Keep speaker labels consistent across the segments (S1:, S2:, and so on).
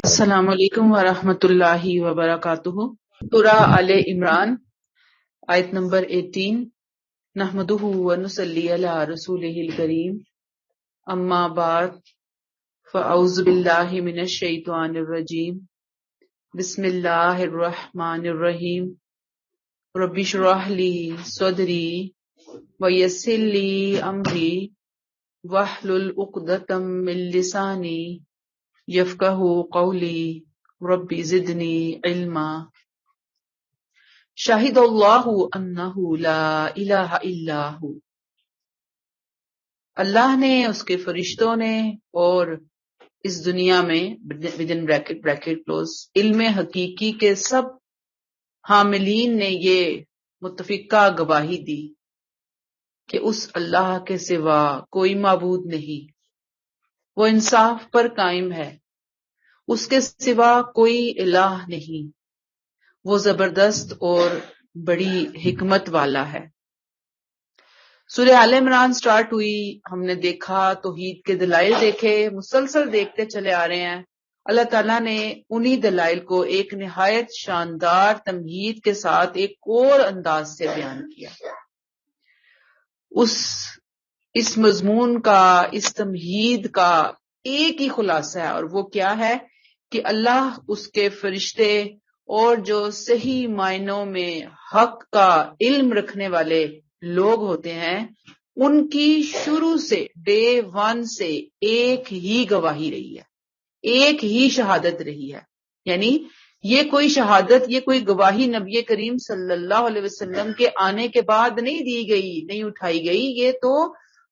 S1: السلام علیکم ورحمۃ اللہ وبرکاتہ۔ سورہ آل عمران آیت نمبر 18۔ نحمدہ ونصلی علی رسولہ الکریم، اما بعد فاعوذ باللہ من الشیطان الرجیم، بسم اللہ الرحمن الرحیم۔ رب اشرح لی صدری ویسر لی امری واحلل عقدۃ من لسانی یفقہوا قولی رب زدنی علما۔ شاہد اللہ انہ لا الہ الا ہو، اللہ نے، اس کے فرشتوں نے اور اس دنیا میں ودن بریکٹ کلوز علم حقیقی کے سب حاملین نے یہ متفقہ گواہی دی کہ اس اللہ کے سوا کوئی معبود نہیں، وہ انصاف پر قائم ہے، اس کے سوا کوئی الہ نہیں، وہ زبردست اور بڑی حکمت والا ہے۔ سورہ آل عمران سٹارٹ ہوئی، ہم نے دیکھا توحید کے دلائل دیکھے، مسلسل دیکھتے چلے آ رہے ہیں۔ اللہ تعالیٰ نے انہی دلائل کو ایک نہایت شاندار تمہید کے ساتھ ایک اور انداز سے بیان کیا۔ اس مضمون کا، اس تمہید کا ایک ہی خلاصہ ہے، اور وہ کیا ہے کہ اللہ، اس کے فرشتے اور جو صحیح معنوں میں حق کا علم رکھنے والے لوگ ہوتے ہیں، ان کی شروع سے ڈے ون سے ایک ہی گواہی رہی ہے، ایک ہی شہادت رہی ہے۔ یعنی یہ کوئی شہادت، یہ کوئی گواہی نبی کریم صلی اللہ علیہ وسلم کے آنے کے بعد نہیں دی گئی، نہیں اٹھائی گئی، یہ تو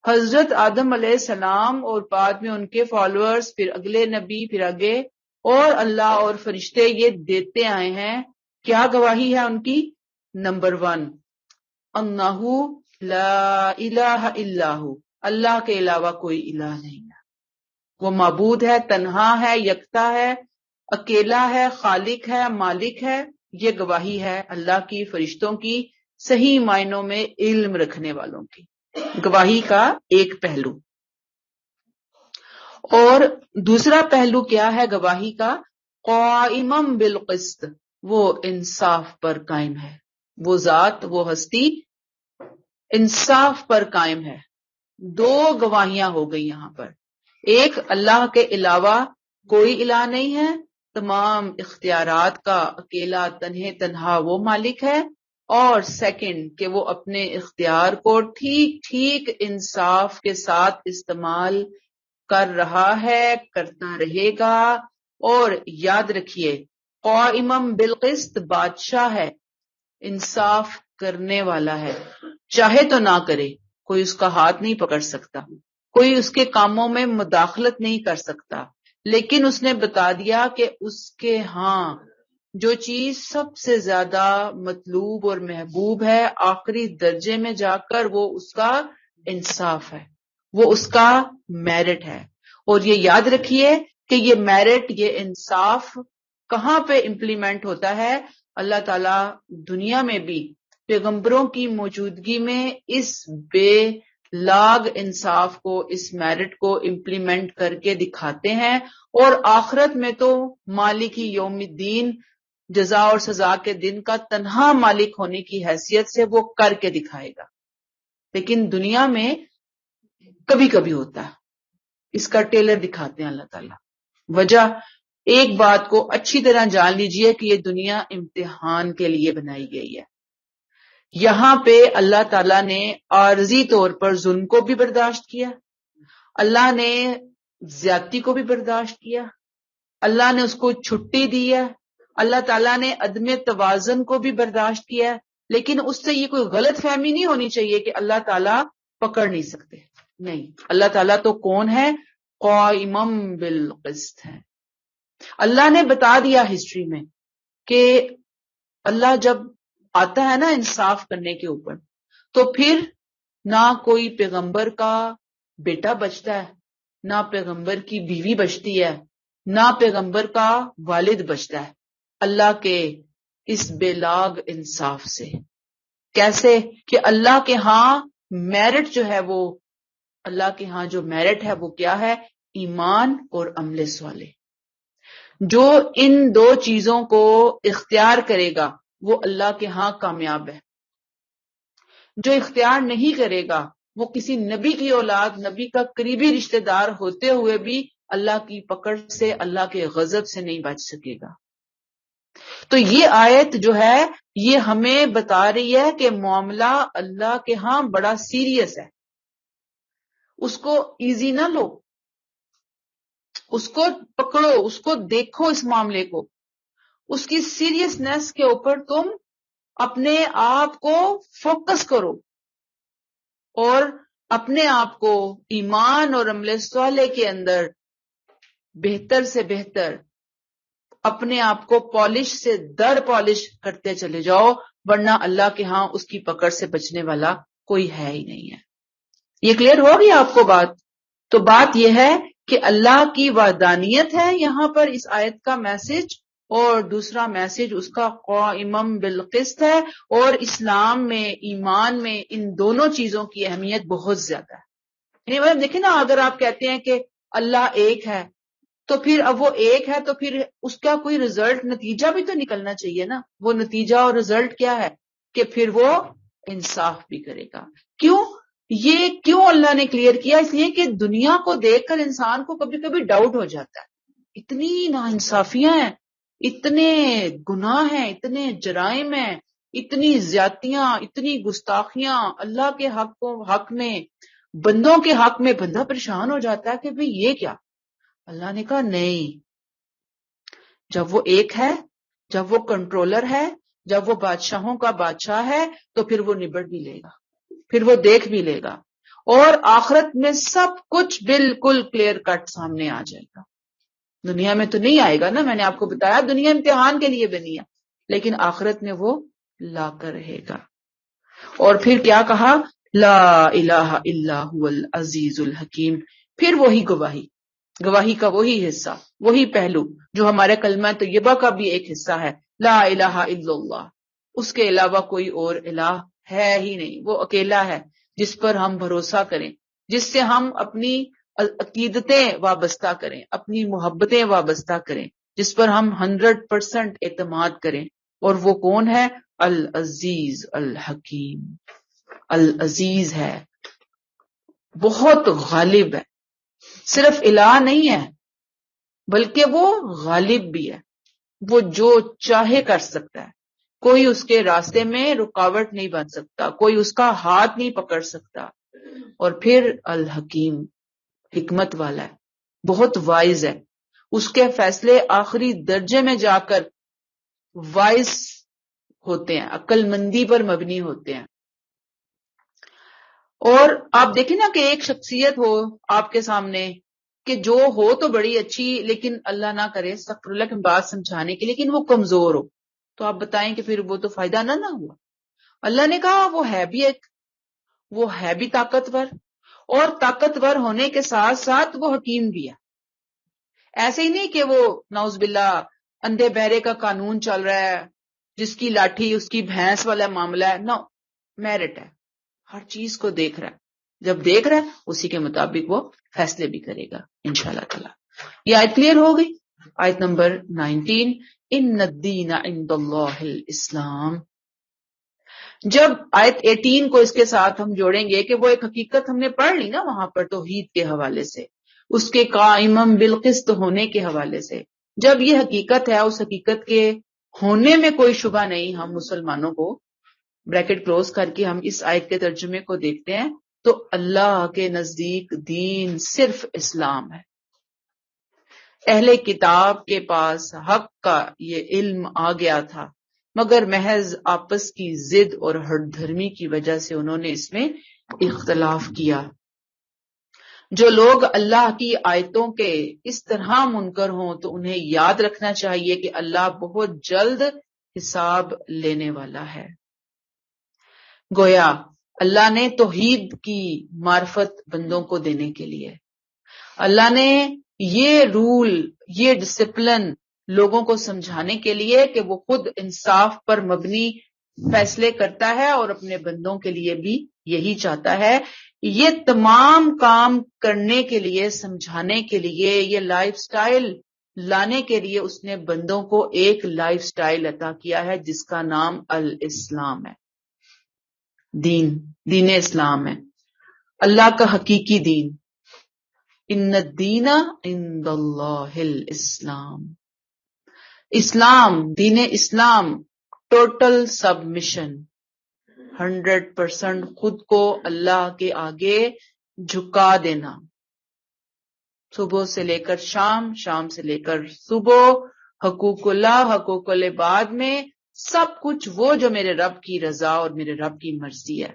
S1: حضرت آدم علیہ السلام اور بعد میں ان کے فالوورز، پھر اگلے نبی، پھر آگے اور اللہ اور فرشتے یہ دیتے آئے ہیں۔ کیا گواہی ہے ان کی؟ نمبر 1، انہ لا الہ الا ہو، اللہ کے علاوہ کوئی الہ نہیں ہے، وہ معبود ہے، تنہا ہے، یکتا ہے، اکیلا ہے، خالق ہے، مالک ہے۔ یہ گواہی ہے اللہ کی، فرشتوں کی، صحیح معنوں میں علم رکھنے والوں کی۔ گواہی کا ایک پہلو، اور دوسرا پہلو کیا ہے گواہی کا؟ قائما بالقسط، وہ انصاف پر قائم ہے، وہ ذات، وہ ہستی انصاف پر قائم ہے۔ دو گواہیاں ہو گئی یہاں پر، ایک اللہ کے علاوہ کوئی الہ نہیں ہے، تمام اختیارات کا اکیلا تنہا وہ مالک ہے، اور سیکنڈ کہ وہ اپنے اختیار کو ٹھیک ٹھیک انصاف کے ساتھ استعمال کر رہا ہے، کرتا رہے گا۔ اور یاد رکھیے، قائما بالقسط بادشاہ ہے، انصاف کرنے والا ہے، چاہے تو نہ کرے، کوئی اس کا ہاتھ نہیں پکڑ سکتا، کوئی اس کے کاموں میں مداخلت نہیں کر سکتا، لیکن اس نے بتا دیا کہ اس کے ہاں جو چیز سب سے زیادہ مطلوب اور محبوب ہے، آخری درجے میں جا کر وہ اس کا انصاف ہے، وہ اس کا میرٹ ہے۔ اور یہ یاد رکھیے کہ یہ میرٹ، یہ انصاف کہاں پہ امپلیمنٹ ہوتا ہے؟ اللہ تعالیٰ دنیا میں بھی پیغمبروں کی موجودگی میں اس بے لاگ انصاف کو، اس میرٹ کو امپلیمنٹ کر کے دکھاتے ہیں، اور آخرت میں تو مالک یوم الدین، جزا اور سزا کے دن کا تنہا مالک ہونے کی حیثیت سے وہ کر کے دکھائے گا۔ لیکن دنیا میں کبھی کبھی ہوتا ہے، اس کا ٹیلر دکھاتے ہیں اللہ تعالیٰ۔ وجہ ایک بات کو اچھی طرح جان لیجئے کہ یہ دنیا امتحان کے لیے بنائی گئی ہے۔ یہاں پہ اللہ تعالیٰ نے عارضی طور پر ظلم کو بھی برداشت کیا، اللہ نے زیادتی کو بھی برداشت کیا، اللہ نے اس کو چھٹی دی ہے، اللہ تعالیٰ نے عدم توازن کو بھی برداشت کیا ہے، لیکن اس سے یہ کوئی غلط فہمی نہیں ہونی چاہیے کہ اللہ تعالیٰ پکڑ نہیں سکتے، نہیں، اللہ تعالیٰ تو کون ہے؟ قائما بالقسط ہے۔ اللہ نے بتا دیا ہسٹری میں کہ اللہ جب آتا ہے نا انصاف کرنے کے اوپر، تو پھر نہ کوئی پیغمبر کا بیٹا بچتا ہے، نہ پیغمبر کی بیوی بچتی ہے، نہ پیغمبر کا والد بچتا ہے، اللہ کے اس بے لاگ انصاف سے۔ کیسے کہ اللہ کے ہاں میرٹ جو ہے وہ اللہ کے ہاں جو میرٹ ہے وہ کیا ہے؟ ایمان اور عمل صالح. جو ان دو چیزوں کو اختیار کرے گا وہ اللہ کے ہاں کامیاب ہے. جو اختیار نہیں کرے گا وہ کسی نبی کی اولاد، نبی کا قریبی رشتہ دار ہوتے ہوئے بھی اللہ کی پکڑ سے، اللہ کے غضب سے نہیں بچ سکے گا. تو یہ آیت جو ہے یہ ہمیں بتا رہی ہے کہ معاملہ اللہ کے ہاں بڑا سیریس ہے. اس کو ایزی نہ لو، اس کو پکڑو، اس کو دیکھو، اس معاملے کو، اس کی سیریسنس کے اوپر تم اپنے آپ کو فوکس کرو اور اپنے آپ کو ایمان اور عمل صالح کے اندر بہتر سے بہتر اپنے آپ کو پالش سے در پالش کرتے چلے جاؤ، ورنہ اللہ کے ہاں اس کی پکڑ سے بچنے والا کوئی ہے ہی نہیں ہے. یہ کلیئر ہوگی آپ کو بات؟ تو بات یہ ہے کہ اللہ کی وحدانیت ہے یہاں پر اس آیت کا میسج، اور دوسرا میسج اس کا قائمم بالقسط ہے. اور اسلام میں، ایمان میں ان دونوں چیزوں کی اہمیت بہت زیادہ ہے. یعنی دیکھیں نا، اگر آپ کہتے ہیں کہ اللہ ایک ہے تو پھر اب وہ ایک ہے تو پھر اس کا کوئی رزلٹ، نتیجہ بھی تو نکلنا چاہیے نا. وہ نتیجہ اور رزلٹ کیا ہے؟ کہ پھر وہ انصاف بھی کرے گا. یہ کیوں اللہ نے کلیئر کیا؟ اس لیے کہ دنیا کو دیکھ کر انسان کو کبھی کبھی ڈاؤٹ ہو جاتا ہے. اتنی ناانصافیاں ہیں، اتنے گناہ ہیں، اتنے جرائم ہیں، اتنی زیادتیاں، اتنی گستاخیاں اللہ کے حق میں، بندوں کے حق میں. بندہ پریشان ہو جاتا ہے کہ بھئی یہ کیا؟ اللہ نے کہا نہیں، جب وہ ایک ہے، جب وہ کنٹرولر ہے، جب وہ بادشاہوں کا بادشاہ ہے تو پھر وہ نبٹ بھی لے گا، پھر وہ دیکھ بھی لے گا، اور آخرت میں سب کچھ بالکل کلیئر کٹ سامنے آ جائے گا. دنیا میں تو نہیں آئے گا نا، میں نے آپ کو بتایا دنیا امتحان کے لیے بنی ہے، لیکن آخرت میں وہ لا کر رہے گا. اور پھر کیا کہا؟ لا الہ الا هو العزیز الحکیم. پھر وہی گواہی کا وہی حصہ، وہی پہلو جو ہمارے کلمہ طیبہ کا بھی ایک حصہ ہے. لا الہ الا اللہ، اس کے علاوہ کوئی اور الہ ہے ہی نہیں. وہ اکیلا ہے جس پر ہم بھروسہ کریں، جس سے ہم اپنی عقیدتیں وابستہ کریں، اپنی محبتیں وابستہ کریں، جس پر ہم 100% اعتماد کریں. اور وہ کون ہے؟ العزیز الحکیم. العزیز ہے، بہت غالب ہے. صرف الہ نہیں ہے بلکہ وہ غالب بھی ہے. وہ جو چاہے کر سکتا ہے، کوئی اس کے راستے میں رکاوٹ نہیں بن سکتا، کوئی اس کا ہاتھ نہیں پکڑ سکتا. اور پھر الحکیم، حکمت والا ہے، بہت وائز ہے. اس کے فیصلے آخری درجے میں جا کر وائز ہوتے ہیں، عقل مندی پر مبنی ہوتے ہیں. اور آپ دیکھیں نا کہ ایک شخصیت ہو آپ کے سامنے کہ جو ہو تو بڑی اچھی، لیکن اللہ نہ کرے استغفر اللہ کی بات سمجھانے کی، لیکن وہ کمزور ہو، تو آپ بتائیں کہ پھر وہ تو فائدہ نہ ہوا. اللہ نے کہا وہ ہے بھی ایک، وہ ہے بھی طاقتور، اور طاقتور ہونے کے ساتھ ساتھ وہ حکیم بھی ہے. ایسے ہی نہیں کہ وہ نعوذ باللہ اندھے بہرے کا قانون چل رہا ہے، جس کی لاٹھی اس کی بھینس والا معاملہ ہے. نو، میرٹ ہے، ہر چیز کو دیکھ رہا ہے. جب دیکھ رہا ہے اسی کے مطابق وہ فیصلے بھی کرے گا انشاءاللہ تعالی. یہ آیت کلیئر ہو گئی. آیت نمبر 19، ان الدین عند اللہ الاسلام. جب آیت 18 کو اس کے ساتھ ہم جوڑیں گے کہ وہ ایک حقیقت ہم نے پڑھ لی نا وہاں پر توحید کے حوالے سے، اس کے قائمم بالقسط ہونے کے حوالے سے. جب یہ حقیقت ہے، اس حقیقت کے ہونے میں کوئی شبہ نہیں، ہم مسلمانوں کو بریکٹ کلوز کر کے ہم اس آیت کے ترجمے کو دیکھتے ہیں تو اللہ کے نزدیک دین صرف اسلام ہے. اہل کتاب کے پاس حق کا یہ علم آ گیا تھا، مگر محض آپس کی ضد اور ہٹ دھرمی کی وجہ سے انہوں نے اس میں اختلاف کیا. جو لوگ اللہ کی آیتوں کے اس طرح منکر ہوں تو انہیں یاد رکھنا چاہیے کہ اللہ بہت جلد حساب لینے والا ہے. گویا اللہ نے توحید کی معرفت بندوں کو دینے کے لیے، اللہ نے یہ رول، یہ ڈسپلن لوگوں کو سمجھانے کے لیے کہ وہ خود انصاف پر مبنی فیصلے کرتا ہے، اور اپنے بندوں کے لیے بھی یہی چاہتا ہے یہ تمام کام کرنے کے لیے، سمجھانے کے لیے، یہ لائف سٹائل لانے کے لیے اس نے بندوں کو ایک لائف سٹائل عطا کیا ہے جس کا نام الاسلام ہے. دین اسلام ہے، اللہ کا حقیقی دین. ان الدین عند اللہ الاسلام. اسلام، دین اسلام، ٹوٹل سبمیشن، 100% خود کو اللہ کے آگے جھکا دینا. صبح سے لے کر شام، شام سے لے کر صبح، حقوق اللہ، حقوق العباد میں سب کچھ وہ جو میرے رب کی رضا اور میرے رب کی مرضی ہے.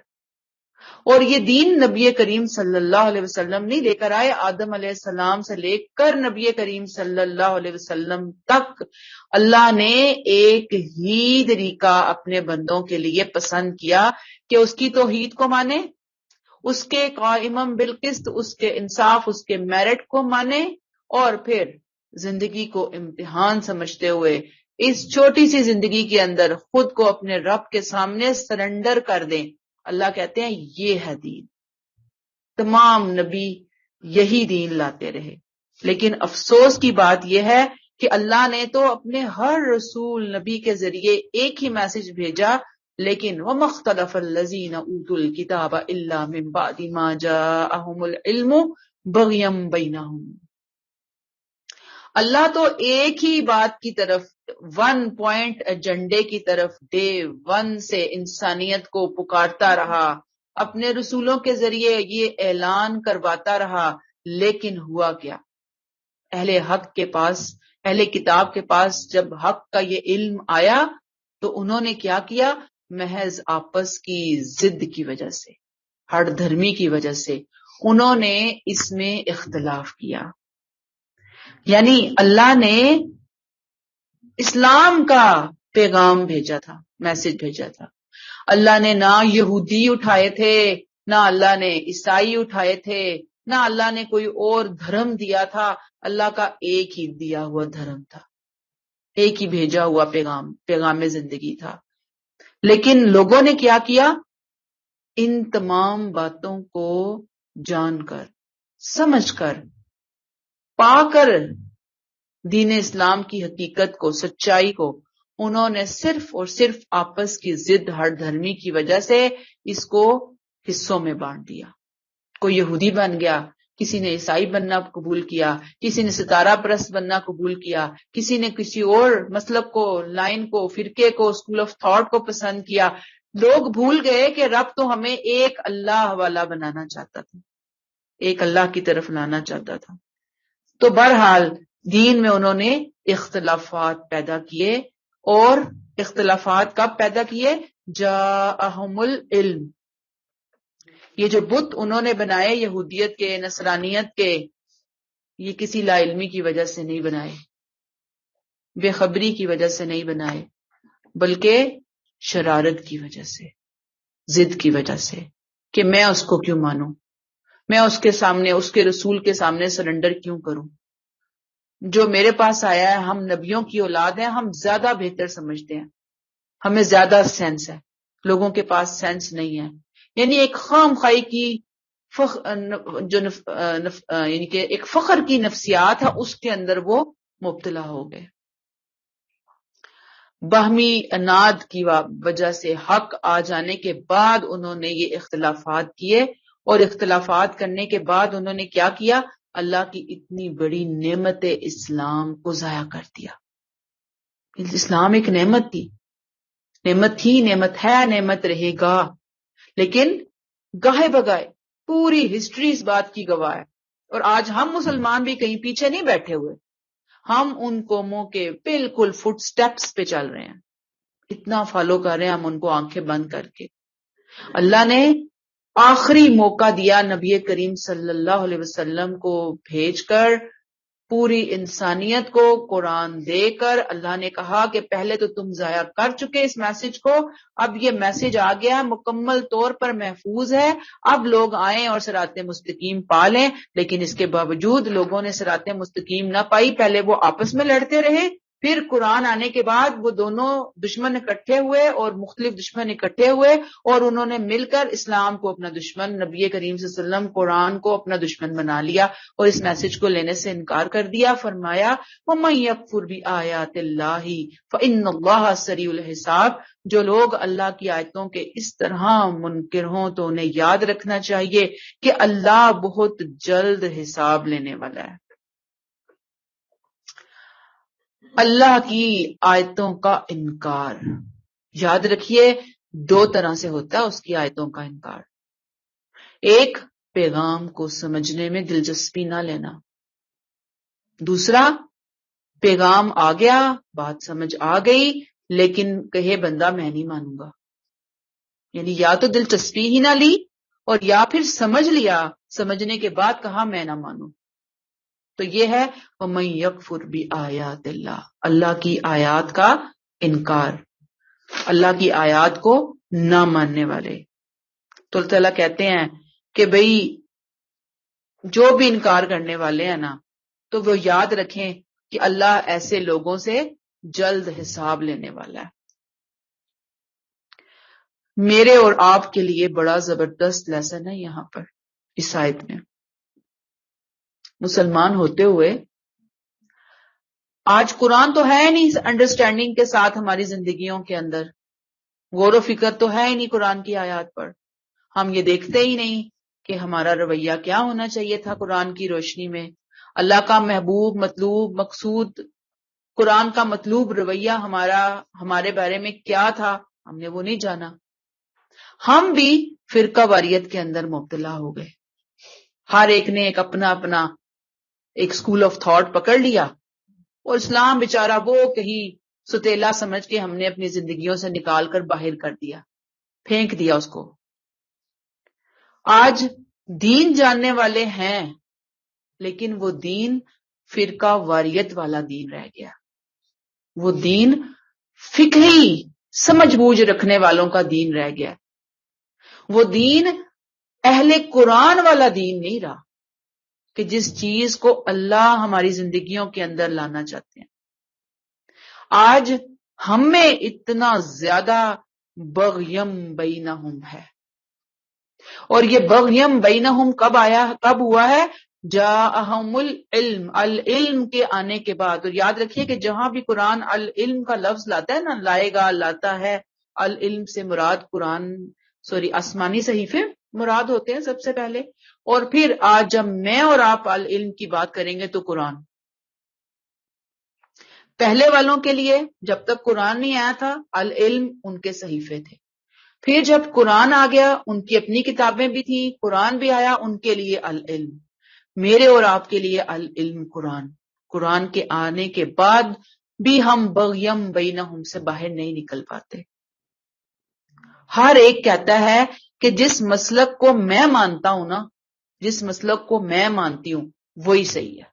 S1: اور یہ دین نبی کریم صلی اللہ علیہ وسلم نہیں لے کر آئے. آدم علیہ السلام سے لے کر نبی کریم صلی اللہ علیہ وسلم تک اللہ نے ایک ہی طریقہ اپنے بندوں کے لیے پسند کیا کہ اس کی توحید کو مانے، اس کے قائمم بالقسط، اس کے انصاف، اس کے میرٹ کو مانے، اور پھر زندگی کو امتحان سمجھتے ہوئے اس چھوٹی سی زندگی کے اندر خود کو اپنے رب کے سامنے سرنڈر کر دیں. اللہ کہتے ہیں یہ ہے دین. تمام نبی یہی دین لاتے رہے، لیکن افسوس کی بات یہ ہے کہ اللہ نے تو اپنے ہر رسول نبی کے ذریعے ایک ہی میسج بھیجا، لیکن وَمَا اخْتَلَفَ الَّذِينَ أُوتُوا الْكِتَابَ إِلَّا مِن بَعْدِ مَا جَاءَهُمُ الْعِلْمُ بَغْيًا بَيْنَهُمْ. اللہ تو ایک ہی بات کی طرف، 1 پوائنٹ ایجنڈے کی طرف ڈے 1 سے انسانیت کو پکارتا رہا، اپنے رسولوں کے ذریعے یہ اعلان کرواتا رہا. لیکن ہوا کیا؟ اہل حق کے پاس، اہل کتاب کے پاس جب حق کا یہ علم آیا تو انہوں نے کیا کیا؟ محض آپس کی ضد کی وجہ سے، ہڑ دھرمی کی وجہ سے انہوں نے اس میں اختلاف کیا. یعنی اللہ نے اسلام کا پیغام بھیجا تھا، میسج بھیجا تھا. اللہ نے نہ یہودی اٹھائے تھے، نہ اللہ نے عیسائی اٹھائے تھے، نہ اللہ نے کوئی اور دھرم دیا تھا. اللہ کا ایک ہی دیا ہوا دھرم تھا، ایک ہی بھیجا ہوا پیغام زندگی تھا. لیکن لوگوں نے کیا کیا؟ ان تمام باتوں کو جان کر، سمجھ کر، پا کر دین اسلام کی حقیقت کو، سچائی کو، انہوں نے صرف اور صرف آپس کی ضد، ہر دھرمی کی وجہ سے اس کو حصوں میں بانٹ دیا. کوئی یہودی بن گیا، کسی نے عیسائی بننا قبول کیا، کسی نے ستارہ پرست بننا قبول کیا، کسی نے کسی اور مسلک کو، لائن کو، فرقے کو، اسکول آف تھاٹ کو پسند کیا. لوگ بھول گئے کہ رب تو ہمیں ایک اللہ والا بنانا چاہتا تھا، ایک اللہ کی طرف لانا چاہتا تھا. تو بہرحال دین میں انہوں نے اختلافات پیدا کیے، اور اختلافات کب پیدا کیے؟ جاءہم العلم. یہ جو بت انہوں نے بنائے یہودیت کے، نصرانیت کے، یہ کسی لا علمی کی وجہ سے نہیں بنائے، بے خبری کی وجہ سے نہیں بنائے، بلکہ شرارت کی وجہ سے، ضد کی وجہ سے کہ میں اس کو کیوں مانوں، میں اس کے سامنے، اس کے رسول کے سامنے سرنڈر کیوں کروں. جو میرے پاس آیا ہے، ہم نبیوں کی اولاد ہیں، ہم زیادہ بہتر سمجھتے ہیں، ہمیں زیادہ سینس ہے، لوگوں کے پاس سینس نہیں ہے. یعنی ایک خام خواہی کی یعنی کہ ایک فخر کی نفسیات ہے، اس کے اندر وہ مبتلا ہو گئے. باہمی اناد کی وجہ سے حق آ جانے کے بعد انہوں نے یہ اختلافات کیے، اور اختلافات کرنے کے بعد انہوں نے کیا کیا؟ اللہ کی اتنی بڑی نعمت اسلام کو ضائع کر دیا. اسلام ایک نعمت تھی، نعمت تھی، نعمت ہے، نعمت رہے گا. لیکن گاہے بگائے پوری ہسٹری اس بات کی گواہ ہے. اور آج ہم مسلمان بھی کہیں پیچھے نہیں بیٹھے ہوئے، ہم ان قوموں کے بالکل فٹ سٹیپس پہ چل رہے ہیں، اتنا فالو کر رہے ہیں ہم ان کو آنکھیں بند کر کے. اللہ نے آخری موقع دیا نبی کریم صلی اللہ علیہ وسلم کو بھیج کر، پوری انسانیت کو قرآن دے کر. اللہ نے کہا کہ پہلے تو تم ضائع کر چکے اس میسج کو، اب یہ میسج آ گیا، مکمل طور پر محفوظ ہے، اب لوگ آئیں اور صراط مستقیم پا لیں. لیکن اس کے باوجود لوگوں نے صراط مستقیم نہ پائی، پہلے وہ آپس میں لڑتے رہے، پھر قرآن آنے کے بعد وہ دونوں دشمن اکٹھے ہوئے اور مختلف دشمن اکٹھے ہوئے اور انہوں نے مل کر اسلام کو اپنا دشمن، نبی کریم صلی اللہ علیہ وسلم قرآن کو اپنا دشمن بنا لیا اور اس میسج کو لینے سے انکار کر دیا. فرمایا وَمَن يَكْفُرْ بِآيَاتِ اللَّهِ فَإِنَّ اللَّهَ سَرِيعُ الْحِسَابِ، جو لوگ اللہ کی آیتوں کے اس طرح منکر ہوں تو انہیں یاد رکھنا چاہیے کہ اللہ بہت جلد حساب لینے والا ہے. اللہ کی آیتوں کا انکار، یاد رکھیے دو طرح سے ہوتا ہے اس کی آیتوں کا انکار. ایک، پیغام کو سمجھنے میں دلچسپی نہ لینا. دوسرا، پیغام آ گیا، بات سمجھ آ گئی، لیکن کہے بندہ میں نہیں مانوں گا. یعنی یا تو دلچسپی ہی نہ لی اور یا پھر سمجھ لیا، سمجھنے کے بعد کہا میں نہ مانوں. تو یہ ہے وَمَن يَكْفُرْ بِآيَاتِ اللَّهِ، اللہ کی آیات کا انکار، اللہ کی آیات کو نہ ماننے والے. تو اللہ تعالیٰ کہتے ہیں کہ بھئی جو بھی انکار کرنے والے ہیں نا تو وہ یاد رکھیں کہ اللہ ایسے لوگوں سے جلد حساب لینے والا ہے. میرے اور آپ کے لیے بڑا زبردست لیسن ہے یہاں پر اس آیت میں. مسلمان ہوتے ہوئے آج قرآن تو ہے نہیں انڈرسٹینڈنگ کے ساتھ ہماری زندگیوں کے اندر، غور و فکر تو ہے ہی نہیں قرآن کی آیات پر. ہم یہ دیکھتے ہی نہیں کہ ہمارا رویہ کیا ہونا چاہیے تھا قرآن کی روشنی میں. اللہ کا محبوب، مطلوب، مقصود، قرآن کا مطلوب رویہ ہمارے بارے میں کیا تھا، ہم نے وہ نہیں جانا. ہم بھی فرقہ واریت کے اندر مبتلا ہو گئے. ہر ایک نے ایک اپنا ایک اسکول آف تھاٹ پکڑ لیا اور اسلام بیچارہ وہ کہیں ستیلا سمجھ کے ہم نے اپنی زندگیوں سے نکال کر باہر کر دیا، پھینک دیا اس کو. آج دین جاننے والے ہیں لیکن وہ دین فرقہ واریت والا دین رہ گیا. وہ دین فکری سمجھ بوجھ رکھنے والوں کا دین رہ گیا. وہ دین اہل قرآن والا دین نہیں رہا کہ جس چیز کو اللہ ہماری زندگیوں کے اندر لانا چاہتے ہیں. آج ہم میں اتنا زیادہ بغیم بینہم ہے، اور یہ بغیم بینہم کب ہوا ہے؟ جاءہم العلم، العلم کے آنے کے بعد. اور یاد رکھیے کہ جہاں بھی قرآن العلم کا لفظ لاتا ہے نا، لائے گا، لاتا ہے، العلم سے مراد آسمانی صحیفے مراد ہوتے ہیں سب سے پہلے. اور پھر آج جب میں اور آپ العلم کی بات کریں گے تو قرآن. پہلے والوں کے لیے جب تک قرآن نہیں آیا تھا العلم ان کے صحیفے تھے. پھر جب قرآن آ گیا ان کی اپنی کتابیں بھی تھیں، قرآن بھی آیا، ان کے لیے العلم. میرے اور آپ کے لیے العلم قرآن. قرآن کے آنے کے بعد بھی ہم بغیم بینہم سے باہر نہیں نکل پاتے. ہر ایک کہتا ہے کہ جس مسلک کو میں مانتا ہوں نا، جس مسلک کو میں مانتی ہوں وہی صحیح ہے.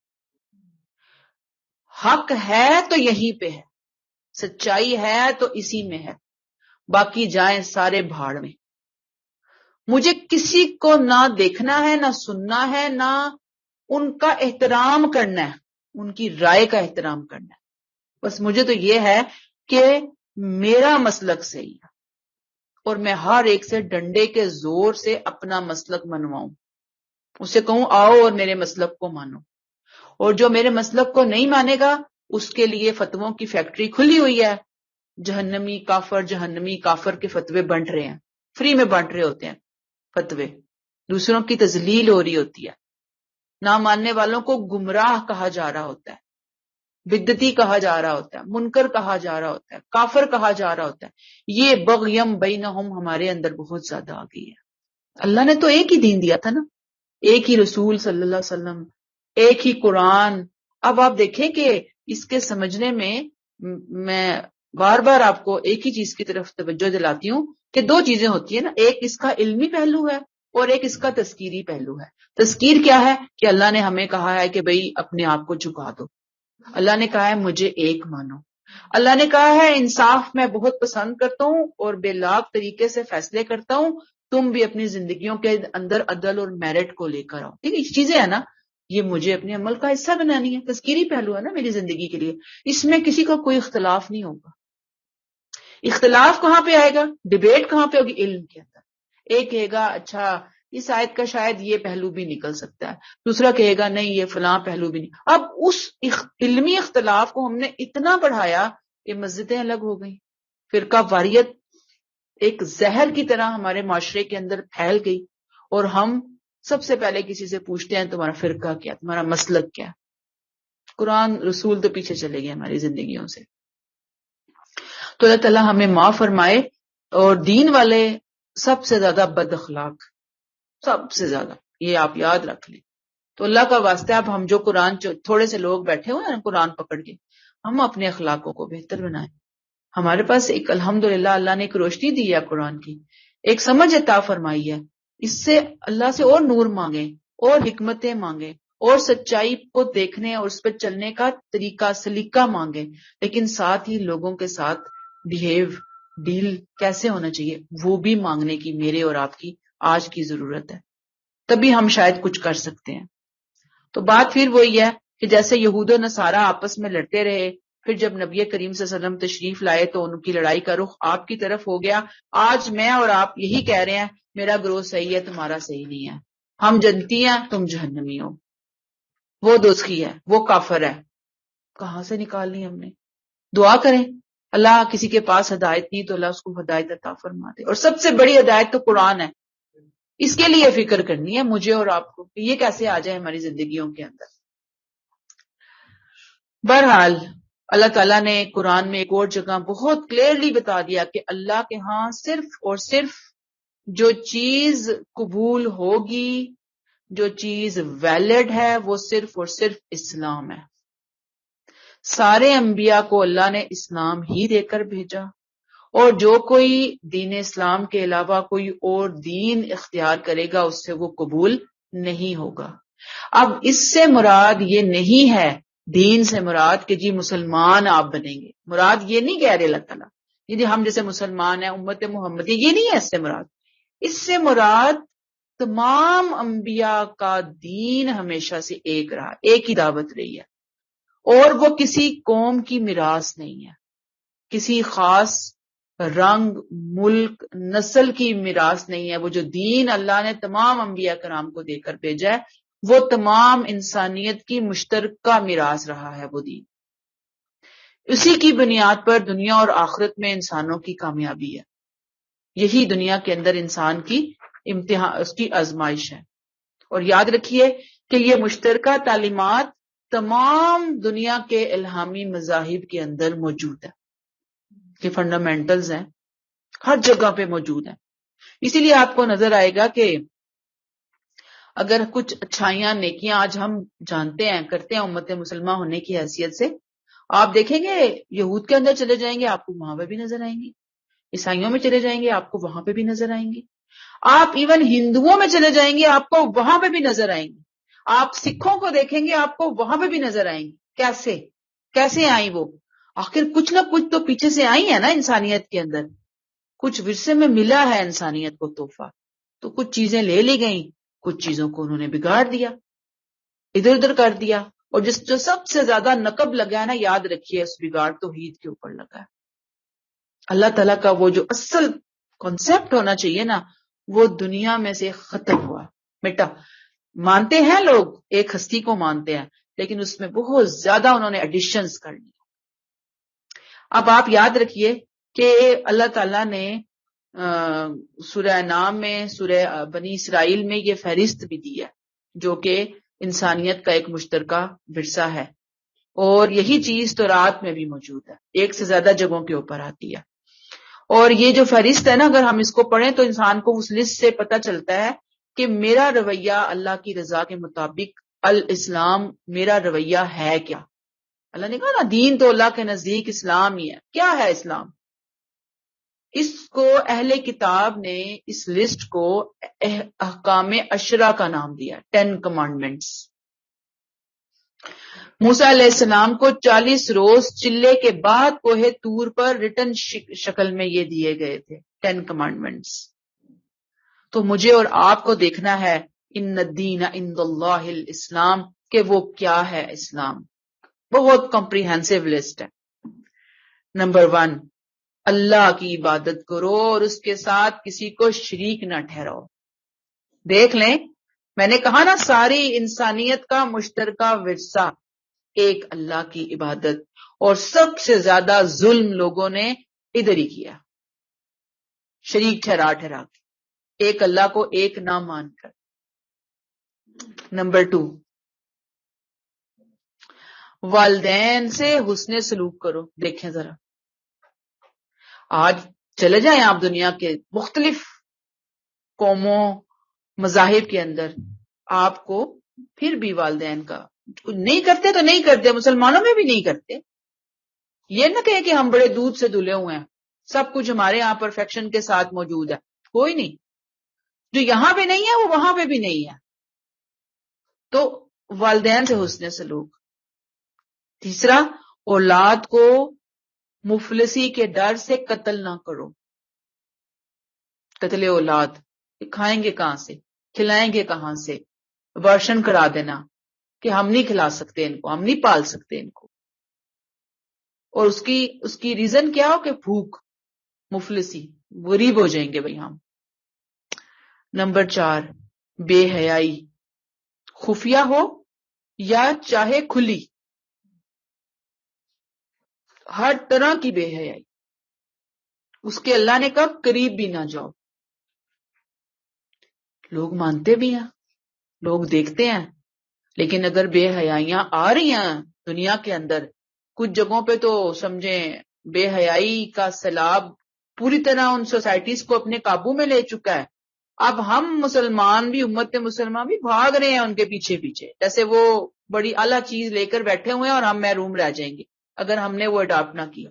S1: حق ہے تو یہیں پہ ہے، سچائی ہے تو اسی میں ہے، باقی جائیں سارے بھاڑ میں. مجھے کسی کو نہ دیکھنا ہے، نہ سننا ہے، نہ ان کا احترام کرنا ہے، ان کی رائے کا احترام کرنا ہے. بس مجھے تو یہ ہے کہ میرا مسلک صحیح ہے اور میں ہر ایک سے ڈنڈے کے زور سے اپنا مسلک منواؤں، اسے کہوں آؤ اور میرے مسلک کو مانو. اور جو میرے مسلک کو نہیں مانے گا اس کے لیے فتووں کی فیکٹری کھلی ہوئی ہے. جہنمی کافر کے فتوے بنٹ رہے ہیں، فری میں بانٹ رہے ہوتے ہیں فتوے. دوسروں کی تذلیل ہو رہی ہوتی ہے، نہ ماننے والوں کو گمراہ کہا جا رہا ہوتا ہے، بدعتی کہا جا رہا ہوتا ہے، منکر کہا جا رہا ہوتا ہے، کافر کہا جا رہا ہوتا ہے. یہ بغیم بینہم ہمارے اندر بہت زیادہ آ گئی ہے. اللہ نے تو ایک ہی دین دیا تھا نا، ایک ہی رسول صلی اللہ علیہ وسلم، ایک ہی قرآن. اب آپ دیکھیں کہ اس کے سمجھنے میں میں بار بار آپ کو ایک ہی چیز کی طرف توجہ دلاتی ہوں کہ دو چیزیں ہوتی ہیں نا، ایک اس کا علمی پہلو ہے اور ایک اس کا تذکیری پہلو ہے. تذکیر کیا ہے کہ اللہ نے ہمیں کہا ہے کہ بھئی اپنے آپ کو جھکا دو. اللہ نے کہا ہے مجھے ایک مانو. اللہ نے کہا ہے انصاف میں بہت پسند کرتا ہوں اور بے لاگ طریقے سے فیصلے کرتا ہوں، تم بھی اپنی زندگیوں کے اندر عدل اور میرٹ کو لے کر آؤ. ٹھیک ہے، یہ چیزیں ہیں نا. یہ مجھے اپنے عمل کا حصہ بنانی ہے. تذکیری پہلو ہے نا میری زندگی کے لیے. اس میں کسی کا کوئی اختلاف نہیں ہوگا. اختلاف کہاں پہ آئے گا؟ ڈیبیٹ کہاں پہ ہوگی؟ علم کے اندر. ایک کہے گا اچھا اس آیت کا شاید یہ پہلو بھی نکل سکتا ہے، دوسرا کہے گا نہیں یہ فلاں پہلو بھی نہیں. اب اس علمی اختلاف کو ہم نے اتنا بڑھایا کہ مسجدیں الگ ہو گئیں. فرقہ واریت ایک زہر کی طرح ہمارے معاشرے کے اندر پھیل گئی، اور ہم سب سے پہلے کسی سے پوچھتے ہیں تمہارا فرقہ کیا، تمہارا مسلک کیا. قرآن رسول تو پیچھے چلے گئے ہماری زندگیوں سے. تو اللہ تعالیٰ ہمیں معاف فرمائے. اور دین والے سب سے زیادہ بد اخلاق، سب سے زیادہ، یہ آپ یاد رکھ لیں. تو اللہ کا واسطہ اب ہم جو قرآن تھوڑے سے لوگ بیٹھے ہوئے ہیں قرآن پکڑ کے، ہم اپنے اخلاقوں کو بہتر بنائیں. ہمارے پاس ایک الحمدللہ اللہ نے ایک روشنی دی ہے قرآن کی، ایک سمجھ عطا فرمائی ہے. اس سے اللہ سے اور نور مانگیں، اور حکمتیں مانگیں، اور سچائی کو دیکھنے اور اس پہ چلنے کا طریقہ سلیقہ مانگیں. لیکن ساتھ ہی لوگوں کے ساتھ ڈیل کیسے ہونا چاہیے وہ بھی مانگنے کی میرے اور آپ کی آج کی ضرورت ہے. تبھی ہم شاید کچھ کر سکتے ہیں. تو بات پھر وہی ہے کہ جیسے یہود و نصارہ آپس میں لڑتے رہے، پھر جب نبی کریم صلی اللہ علیہ وسلم تشریف لائے تو ان کی لڑائی کا رخ آپ کی طرف ہو گیا. آج میں اور آپ یہی کہہ رہے ہیں میرا گروہ صحیح ہے تمہارا صحیح نہیں ہے، ہم جنتی ہیں تم جہنمی ہو، وہ دوزخی ہے وہ کافر ہے. کہاں سے نکالنی ہم نے؟ دعا کریں اللہ کسی کے پاس ہدایت نہیں تو اللہ اس کو ہدایت عطا فرما دے. اور سب سے بڑی ہدایت تو قرآن ہے، اس کے لیے فکر کرنی ہے مجھے اور آپ کو کہ یہ کیسے آ جائے ہماری زندگیوں کے اندر. بہرحال اللہ تعالیٰ نے قرآن میں ایک اور جگہ بہت کلیئرلی بتا دیا کہ اللہ کے ہاں صرف اور صرف جو چیز قبول ہوگی، جو چیز ویلڈ ہے، وہ صرف اور صرف اسلام ہے. سارے انبیاء کو اللہ نے اسلام ہی دے کر بھیجا، اور جو کوئی دین اسلام کے علاوہ کوئی اور دین اختیار کرے گا اس سے وہ قبول نہیں ہوگا. اب اس سے مراد یہ نہیں ہے، دین سے مراد کہ جی مسلمان آپ بنیں گے، مراد یہ نہیں کہہ رہے اللہ تعالیٰ جی ہم جیسے مسلمان ہیں امت محمدی، یہ نہیں ہے اس سے مراد. اس سے مراد تمام انبیاء کا دین ہمیشہ سے ایک رہا، ایک ہی دعوت رہی ہے، اور وہ کسی قوم کی میراث نہیں ہے، کسی خاص رنگ، ملک، نسل کی میراث نہیں ہے. وہ جو دین اللہ نے تمام انبیاء کرام کو دے کر بھیجا ہے وہ تمام انسانیت کی مشترکہ میراث رہا ہے. وہ دین اسی کی بنیاد پر دنیا اور آخرت میں انسانوں کی کامیابی ہے. یہی دنیا کے اندر انسان کی امتحان، اس کی آزمائش ہے. اور یاد رکھیے کہ یہ مشترکہ تعلیمات تمام دنیا کے الہامی مذاہب کے اندر موجود ہے، کہ فنڈامنٹلز ہیں، ہر جگہ پہ موجود ہیں. اسی لیے آپ کو نظر آئے گا کہ اگر کچھ اچھائیاں نیکیاں آج ہم جانتے ہیں کرتے ہیں امت مسلمہ ہونے کی حیثیت سے، آپ دیکھیں گے یہود کے اندر چلے جائیں گے آپ کو وہاں پہ بھی نظر آئیں گے، عیسائیوں میں چلے جائیں گے آپ کو وہاں پہ بھی نظر آئیں گے، آپ ایون ہندوؤں میں چلے جائیں گے آپ کو وہاں پہ بھی نظر آئیں گے، آپ سکھوں کو دیکھیں گے آپ کو وہاں پہ بھی نظر آئیں گے. کیسے آئیں وہ؟ آخر کچھ نہ کچھ تو پیچھے سے آئی ہے نا انسانیت کے اندر، کچھ ورثے میں ملا ہے انسانیت کو تحفہ، تو کچھ چیزیں لے لی گئیں، کچھ چیزوں کو انہوں نے بگاڑ دیا، ادھر ادھر کر دیا. اور جو سب سے زیادہ نقب لگا ہے نا، یاد رکھیے اس بگاڑ توحید کے اوپر لگا ہے. اللہ تعالیٰ کا وہ جو اصل کانسیپٹ ہونا چاہیے نا وہ دنیا میں سے ختم ہوا، مٹا. مانتے ہیں لوگ ایک ہستی کو مانتے ہیں، لیکن اس میں بہت زیادہ انہوں نے ایڈیشنز کر لی. اب آپ یاد رکھیے کہ اللہ تعالیٰ نے سورہ انعام میں، سورہ بنی اسرائیل میں یہ فہرست بھی دی ہے جو کہ انسانیت کا ایک مشترکہ ورثہ ہے، اور یہی چیز تورات میں بھی موجود ہے، ایک سے زیادہ جگہوں کے اوپر آتی ہے. اور یہ جو فہرست ہے نا اگر ہم اس کو پڑھیں تو انسان کو اس لسٹ سے پتہ چلتا ہے کہ میرا رویہ اللہ کی رضا کے مطابق الاسلام میرا رویہ ہے کیا. اللہ نے کہا نا دین تو اللہ کے نزدیک اسلام ہی ہے. کیا ہے اسلام؟ اس کو اہل کتاب نے اس لسٹ کو احکام عشرہ کا نام دیا، 10 کمانڈمنٹس. موسیٰ علیہ السلام کو 40 روز چلے کے بعد کوہ طور پر ریٹن شکل میں یہ دیے گئے تھے 10 کمانڈمنٹس. تو مجھے اور آپ کو دیکھنا ہے ان الدین عند اللہ الاسلام، کہ وہ کیا ہے اسلام. بہت کمپریہنسو لسٹ ہے. نمبر 1، اللہ کی عبادت کرو اور اس کے ساتھ کسی کو شریک نہ ٹھہراؤ. دیکھ لیں، میں نے کہا نا ساری انسانیت کا مشترکہ ورثہ ایک اللہ کی عبادت، اور سب سے زیادہ ظلم لوگوں نے ادھر ہی کیا، شریک ٹھہرا ٹھہرا کے، ایک اللہ کو ایک نہ مان کر. نمبر 2، والدین سے حسن سلوک کرو. دیکھیں ذرا، آج چلے جائیں آپ دنیا کے مختلف قوموں مذاہب کے اندر، آپ کو پھر بھی والدین کا نہیں کرتے تو نہیں کرتے، مسلمانوں میں بھی نہیں کرتے. یہ نہ کہیں کہ ہم بڑے دودھ سے دھلے ہوئے ہیں، سب کچھ ہمارے یہاں پرفیکشن کے ساتھ موجود ہے. کوئی نہیں، جو یہاں پہ نہیں ہے وہ وہاں پہ بھی نہیں ہے. تو والدین سے حسن سلوک. تیسرا، اولاد کو مفلسی کے ڈر سے قتل نہ کرو. قتل اولاد، کھائیں گے کہاں سے، کھلائیں گے کہاں سے، ورشن کرا دینا کہ ہم نہیں کھلا سکتے ان کو، ہم نہیں پال سکتے ان کو، اور اس کی ریزن کیا ہو کہ بھوک، مفلسی، غریب ہو جائیں گے بھائی ہم. نمبر 4، بے حیائی، خفیہ ہو یا چاہے کھلی، ہر طرح کی بے حیائی. اس کے اللہ نے کہا قریب بھی نہ جاؤ. لوگ مانتے بھی ہیں، لوگ دیکھتے ہیں، لیکن اگر بے حیائیاں آ رہی ہیں دنیا کے اندر، کچھ جگہوں پہ تو سمجھیں بے حیائی کا سیلاب پوری طرح ان سوسائٹیز کو اپنے قابو میں لے چکا ہے. اب ہم مسلمان بھی، امت مسلمان بھی بھاگ رہے ہیں ان کے پیچھے پیچھے، جیسے وہ بڑی اعلیٰ چیز لے کر بیٹھے ہوئے ہیں اور ہم محروم رہ جائیں گے اگر ہم نے وہ اڈاپٹ نہ کی.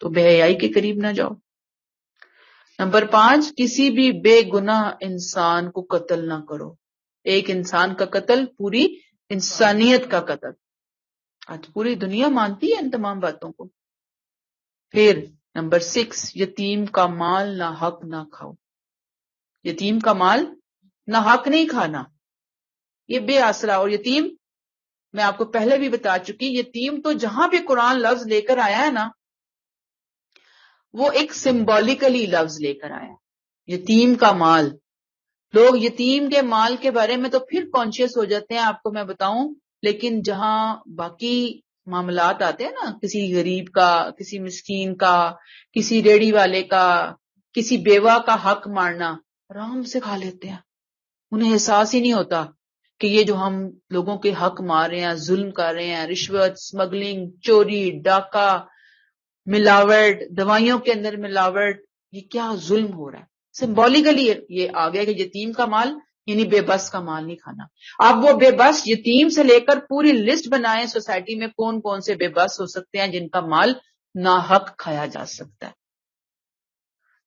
S1: تو بے حیائی کے قریب نہ جاؤ. نمبر 5، کسی بھی بے گناہ انسان کو قتل نہ کرو. ایک انسان کا قتل پوری انسانیت کا قتل. آج پوری دنیا مانتی ہے ان تمام باتوں کو. پھر نمبر 6، یتیم کا مال نہ حق نہ کھاؤ. یتیم کا مال نہ حق نہیں کھانا، یہ بے آسرا. اور یتیم میں آپ کو پہلے بھی بتا چکی، یتیم تو جہاں پہ قرآن لفظ لے کر آیا ہے نا، وہ ایک سمبولیکلی لفظ لے کر آیا. یتیم کا مال، لوگ یتیم کے مال کے بارے میں تو پھر کانشیس ہو جاتے ہیں، آپ کو میں بتاؤں، لیکن جہاں باقی معاملات آتے ہیں نا، کسی غریب کا، کسی مسکین کا، کسی ریڑی والے کا، کسی بیوہ کا حق مارنا، آرام سے کھا لیتے ہیں. انہیں احساس ہی نہیں ہوتا کہ یہ جو ہم لوگوں کے حق مار رہے ہیں، ظلم کر رہے ہیں، رشوت، اسمگلنگ، چوری، ڈاکہ، ملاوٹ، دوائیوں کے اندر ملاوٹ، یہ کیا ظلم ہو رہا ہے. سمبولیکلی یہ آ گیا کہ یتیم کا مال یعنی بے بس کا مال نہیں کھانا. اب وہ بے بس یتیم سے لے کر پوری لسٹ بنائیں سوسائٹی میں کون کون سے بے بس ہو سکتے ہیں جن کا مال ناحق کھایا جا سکتا ہے.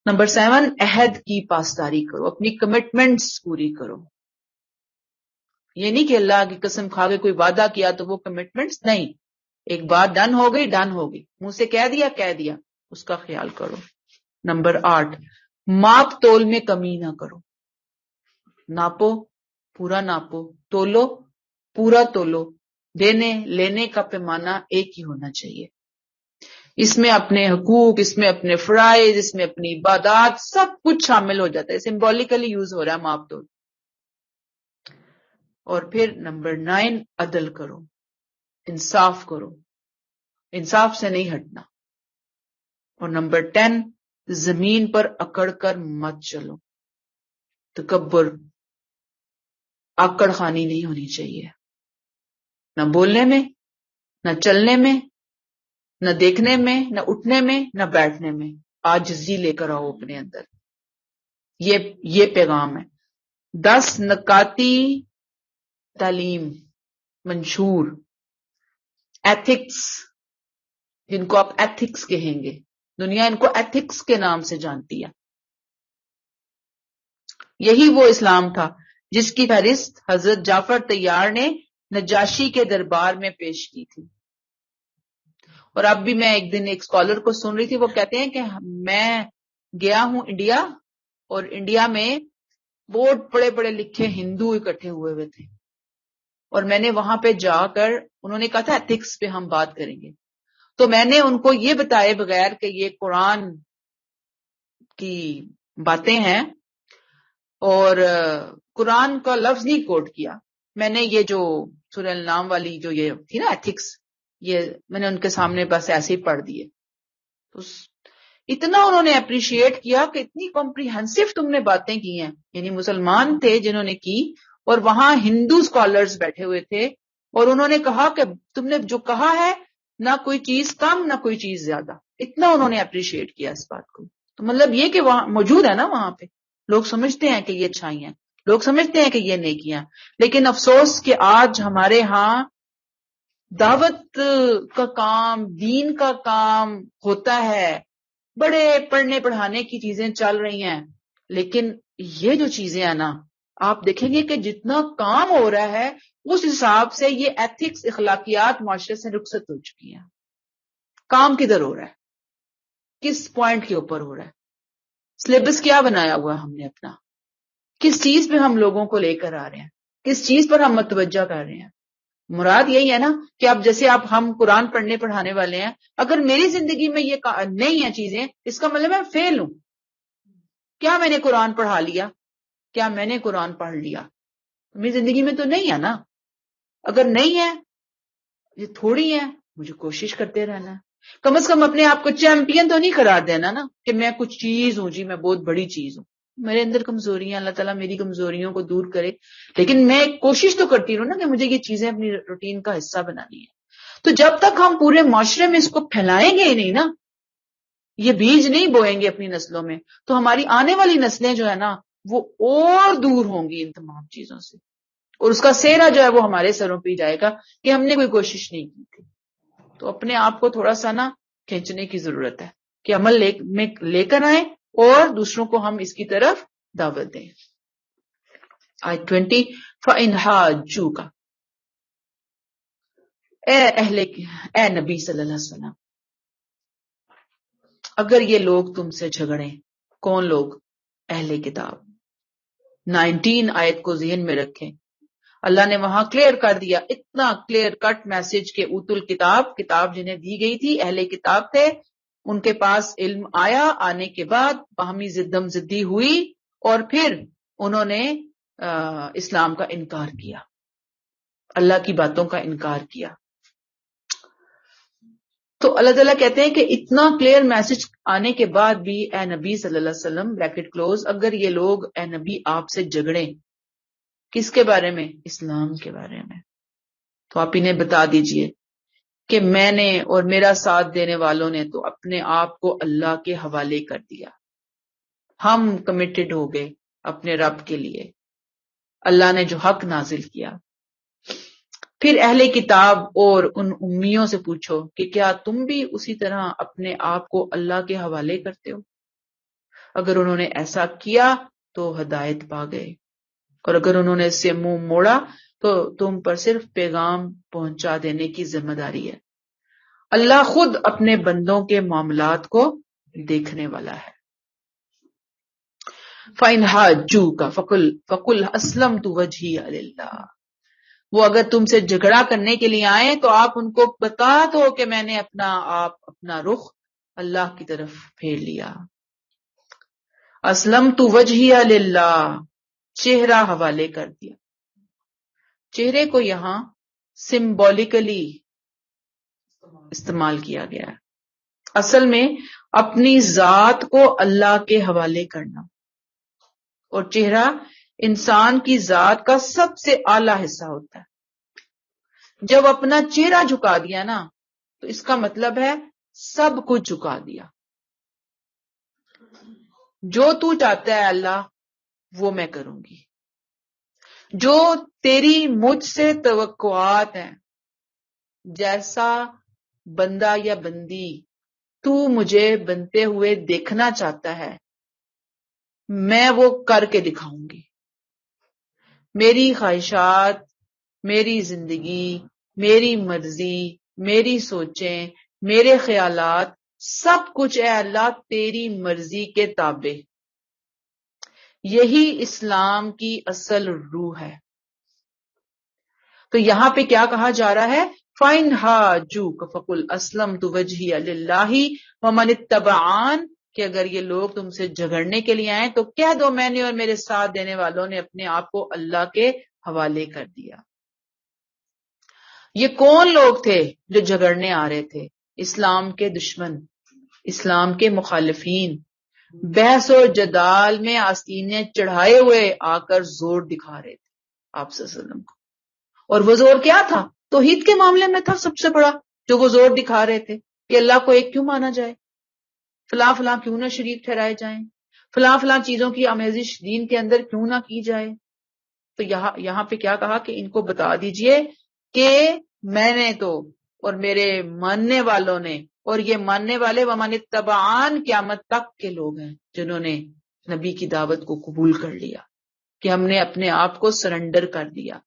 S1: نمبر 7، عہد کی پاسداری کرو، اپنی کمٹمنٹس پوری کرو. یہ نہیں کہ اللہ کی قسم کھا کے کوئی وعدہ کیا تو وہ کمٹمنٹس نہیں، ایک بات ڈن ہو گئی، ڈن ہو گئی، منہ سے کہہ دیا کہہ دیا، اس کا خیال کرو. نمبر 8، ماپ تول میں کمی نہ کرو. ناپو، پورا ناپو، تولو، پورا تولو. دینے لینے کا پیمانہ ایک ہی ہونا چاہیے. اس میں اپنے حقوق، اس میں اپنے فرائض، اس میں اپنی عبادات، سب کچھ شامل ہو جاتا ہے. سمبولیکلی یوز ہو رہا ہے ماپ تول. اور پھر نمبر 9، عدل کرو، انصاف کرو، انصاف سے نہیں ہٹنا. اور نمبر 10، زمین پر اکڑ کر مت چلو. تکبر، آکڑ خانی نہیں ہونی چاہیے، نہ بولنے میں، نہ چلنے میں، نہ دیکھنے میں، نہ اٹھنے میں، نہ بیٹھنے میں. عاجزی لے کر آؤ اپنے اندر. یہ پیغام ہے. 10 نکاتی تعلیم منشور، ایتھکس، جن کو آپ ایتھکس کہیں گے، دنیا ان کو ایتھکس کے نام سے جانتی ہے. یہی وہ اسلام تھا جس کی فہرست حضرت جعفر طیار نے نجاشی کے دربار میں پیش کی تھی. اور اب بھی میں ایک دن ایک اسکالر کو سن رہی تھی، وہ کہتے ہیں کہ میں گیا ہوں انڈیا، اور انڈیا میں بہت بڑے بڑے لکھے ہندو اکٹھے ہوئے تھے، اور میں نے وہاں پہ جا کر، انہوں نے کہا تھا ایتھکس پہ ہم بات کریں گے، تو میں نے ان کو یہ بتائے بغیر کہ یہ قرآن کی باتیں ہیں اور قرآن کا لفظ نہیں کوٹ کیا، میں نے یہ جو سورہ النام والی جو یہ تھی نا ایتھکس، یہ میں نے ان کے سامنے بس ایسے ہی پڑھ دیے، تو اتنا انہوں نے اپریشیٹ کیا کہ اتنی کمپریہنسو تم نے باتیں کی ہیں، یعنی مسلمان تھے جنہوں نے کی، اور وہاں ہندو اسکالرز بیٹھے ہوئے تھے، اور انہوں نے کہا کہ تم نے جو کہا ہے نہ کوئی چیز کم نہ کوئی چیز زیادہ، اتنا انہوں نے اپریشیٹ کیا اس بات کو. تو مطلب یہ کہ وہاں موجود ہے نا، وہاں پہ لوگ سمجھتے ہیں کہ یہ اچھائی ہیں، لوگ سمجھتے ہیں کہ یہ نیکیاں، لیکن افسوس کہ آج ہمارے ہاں دعوت کا کام، دین کا کام ہوتا ہے، بڑے پڑھنے پڑھانے کی چیزیں چل رہی ہیں، لیکن یہ جو چیزیں ہیں نا، آپ دیکھیں گے کہ جتنا کام ہو رہا ہے اس حساب سے یہ ایتھکس، اخلاقیات معاشرے سے رخصت ہو چکی ہیں. کام کدھر ہو رہا ہے، کس پوائنٹ کے اوپر ہو رہا ہے، سلیبس کیا بنایا ہوا ہم نے اپنا، کس چیز پہ ہم لوگوں کو لے کر آ رہے ہیں، کس چیز پر ہم متوجہ کر رہے ہیں. مراد یہی ہے نا کہ اب جیسے آپ ہم قرآن پڑھنے پڑھانے والے ہیں، اگر میری زندگی میں یہ نہیں ہیں چیزیں، اس کا مطلب میں فیل ہوں. کیا میں نے قرآن پڑھا لیا، کیا میں نے قرآن پڑھ لیا، میری زندگی میں تو نہیں ہے نا. اگر نہیں ہے، یہ تھوڑی ہے، مجھے کوشش کرتے رہنا ہے، کم از کم اپنے آپ کو چیمپئن تو نہیں قرار دینا نا کہ میں کچھ چیز ہوں، جی میں بہت بڑی چیز ہوں. میرے اندر کمزوریاں، اللہ تعالیٰ میری کمزوریوں کو دور کرے، لیکن میں کوشش تو کرتی رہوں نا کہ مجھے یہ چیزیں اپنی روٹین کا حصہ بنانی ہے. تو جب تک ہم پورے معاشرے میں اس کو پھیلائیں گے ہی نہیں نا، یہ بیج نہیں بوئیں گے اپنی نسلوں میں، تو ہماری آنے والی نسلیں جو ہے نا وہ اور دور ہوں گی ان تمام چیزوں سے، اور اس کا سہرا جو ہے وہ ہمارے سروں پہ جائے گا کہ ہم نے کوئی کوشش نہیں کی تھی. تو اپنے آپ کو تھوڑا سا نا کھینچنے کی ضرورت ہے کہ عمل میں لے کر آئیں اور دوسروں کو ہم اس کی طرف دعوت دیں. آیت 20 فَإِنْ حَاجُّوكَ، اے نبی صلی اللہ علیہ وسلم، اگر یہ لوگ تم سے جھگڑیں، کون لوگ؟ اہل کتاب. 19 آیت کو ذہن میں رکھیں، اللہ نے وہاں کلیئر کر دیا، اتنا کلیئر کٹ میسج کہ اوت الکتاب، کتاب جنہیں دی گئی تھی اہل کتاب تھے، ان کے پاس علم آیا، آنے کے بعد باہمی زدم زدی ہوئی، اور پھر انہوں نے اسلام کا انکار کیا، اللہ کی باتوں کا انکار کیا. تو اللہ تعالیٰ کہتے ہیں کہ اتنا کلیئر میسج آنے کے بعد بھی اے نبی صلی اللہ علیہ وسلم بریکٹ کلوز، اگر یہ لوگ اے نبی آپ سے جھگڑیں، کس کے بارے میں؟ اسلام کے بارے میں، تو آپ انہیں بتا دیجئے کہ میں نے اور میرا ساتھ دینے والوں نے تو اپنے آپ کو اللہ کے حوالے کر دیا، ہم کمیٹڈ ہو گئے اپنے رب کے لیے، اللہ نے جو حق نازل کیا. پھر اہل کتاب اور ان امیوں سے پوچھو کہ کیا تم بھی اسی طرح اپنے آپ کو اللہ کے حوالے کرتے ہو؟ اگر انہوں نے ایسا کیا تو ہدایت پا گئے، اور اگر انہوں نے اس سے منہ موڑا تو تم پر صرف پیغام پہنچا دینے کی ذمہ داری ہے. اللہ خود اپنے بندوں کے معاملات کو دیکھنے والا ہے. فَإِنْ حَاجُّوكَ فَقُلْ أَسْلَمْتُ وَجْهِيَ لِلَّهِ، وہ اگر تم سے جھگڑا کرنے کے لیے آئیں تو آپ ان کو بتا دو کہ میں نے اپنا رخ اللہ کی طرف پھیر لیا. اسلمت وجہی للہ، چہرہ حوالے کر دیا. چہرے کو یہاں سمبولیکلی استعمال کیا گیا ہے، اصل میں اپنی ذات کو اللہ کے حوالے کرنا، اور چہرہ انسان کی ذات کا سب سے اعلیٰ حصہ ہوتا ہے. جب اپنا چہرہ جھکا دیا نا تو اس کا مطلب ہے سب کچھ جھکا دیا. جو تو چاہتا ہے اللہ وہ میں کروں گی، جو تیری مجھ سے توقعات ہیں، جیسا بندہ یا بندی تو مجھے بنتے ہوئے دیکھنا چاہتا ہے میں وہ کر کے دکھاؤں گی. میری خواہشات، میری زندگی، میری مرضی، میری سوچیں، میرے خیالات، سب کچھ اے اللہ تیری مرضی کے تابع. یہی اسلام کی اصل روح ہے. تو یہاں پہ کیا کہا جا رہا ہے؟ فَإِنْ حَاجُّوكَ فَقُلْ أَسْلَمْتُ وَجْهِيَ لِلَّهِ وَمَنِ اتَّبَعَانِ، کہ اگر یہ لوگ تم سے جھگڑنے کے لیے آئیں تو کہہ دو میں نے اور میرے ساتھ دینے والوں نے اپنے آپ کو اللہ کے حوالے کر دیا. یہ کون لوگ تھے جو جھگڑنے آ رہے تھے؟ اسلام کے دشمن، اسلام کے مخالفین، بحث و جدال میں آستینیں چڑھائے ہوئے آ کر زور دکھا رہے تھے آپ صلی اللہ علیہ وسلم کو. اور وہ زور کیا تھا؟ توحید کے معاملے میں تھا سب سے بڑا جو وہ زور دکھا رہے تھے کہ اللہ کو ایک کیوں مانا جائے، فلاں فلاں کیوں نہ شریک ٹھہرائے جائیں، فلاں فلاں چیزوں کی آمیزش دین کے اندر کیوں نہ کی جائے. تو یہاں پہ کیا کہا کہ ان کو بتا دیجئے کہ میں نے تو اور میرے ماننے والوں نے، اور یہ ماننے والے ومن اتبعان قیامت تک کے لوگ ہیں جنہوں نے نبی کی دعوت کو قبول کر لیا، کہ ہم نے اپنے آپ کو سرنڈر کر دیا،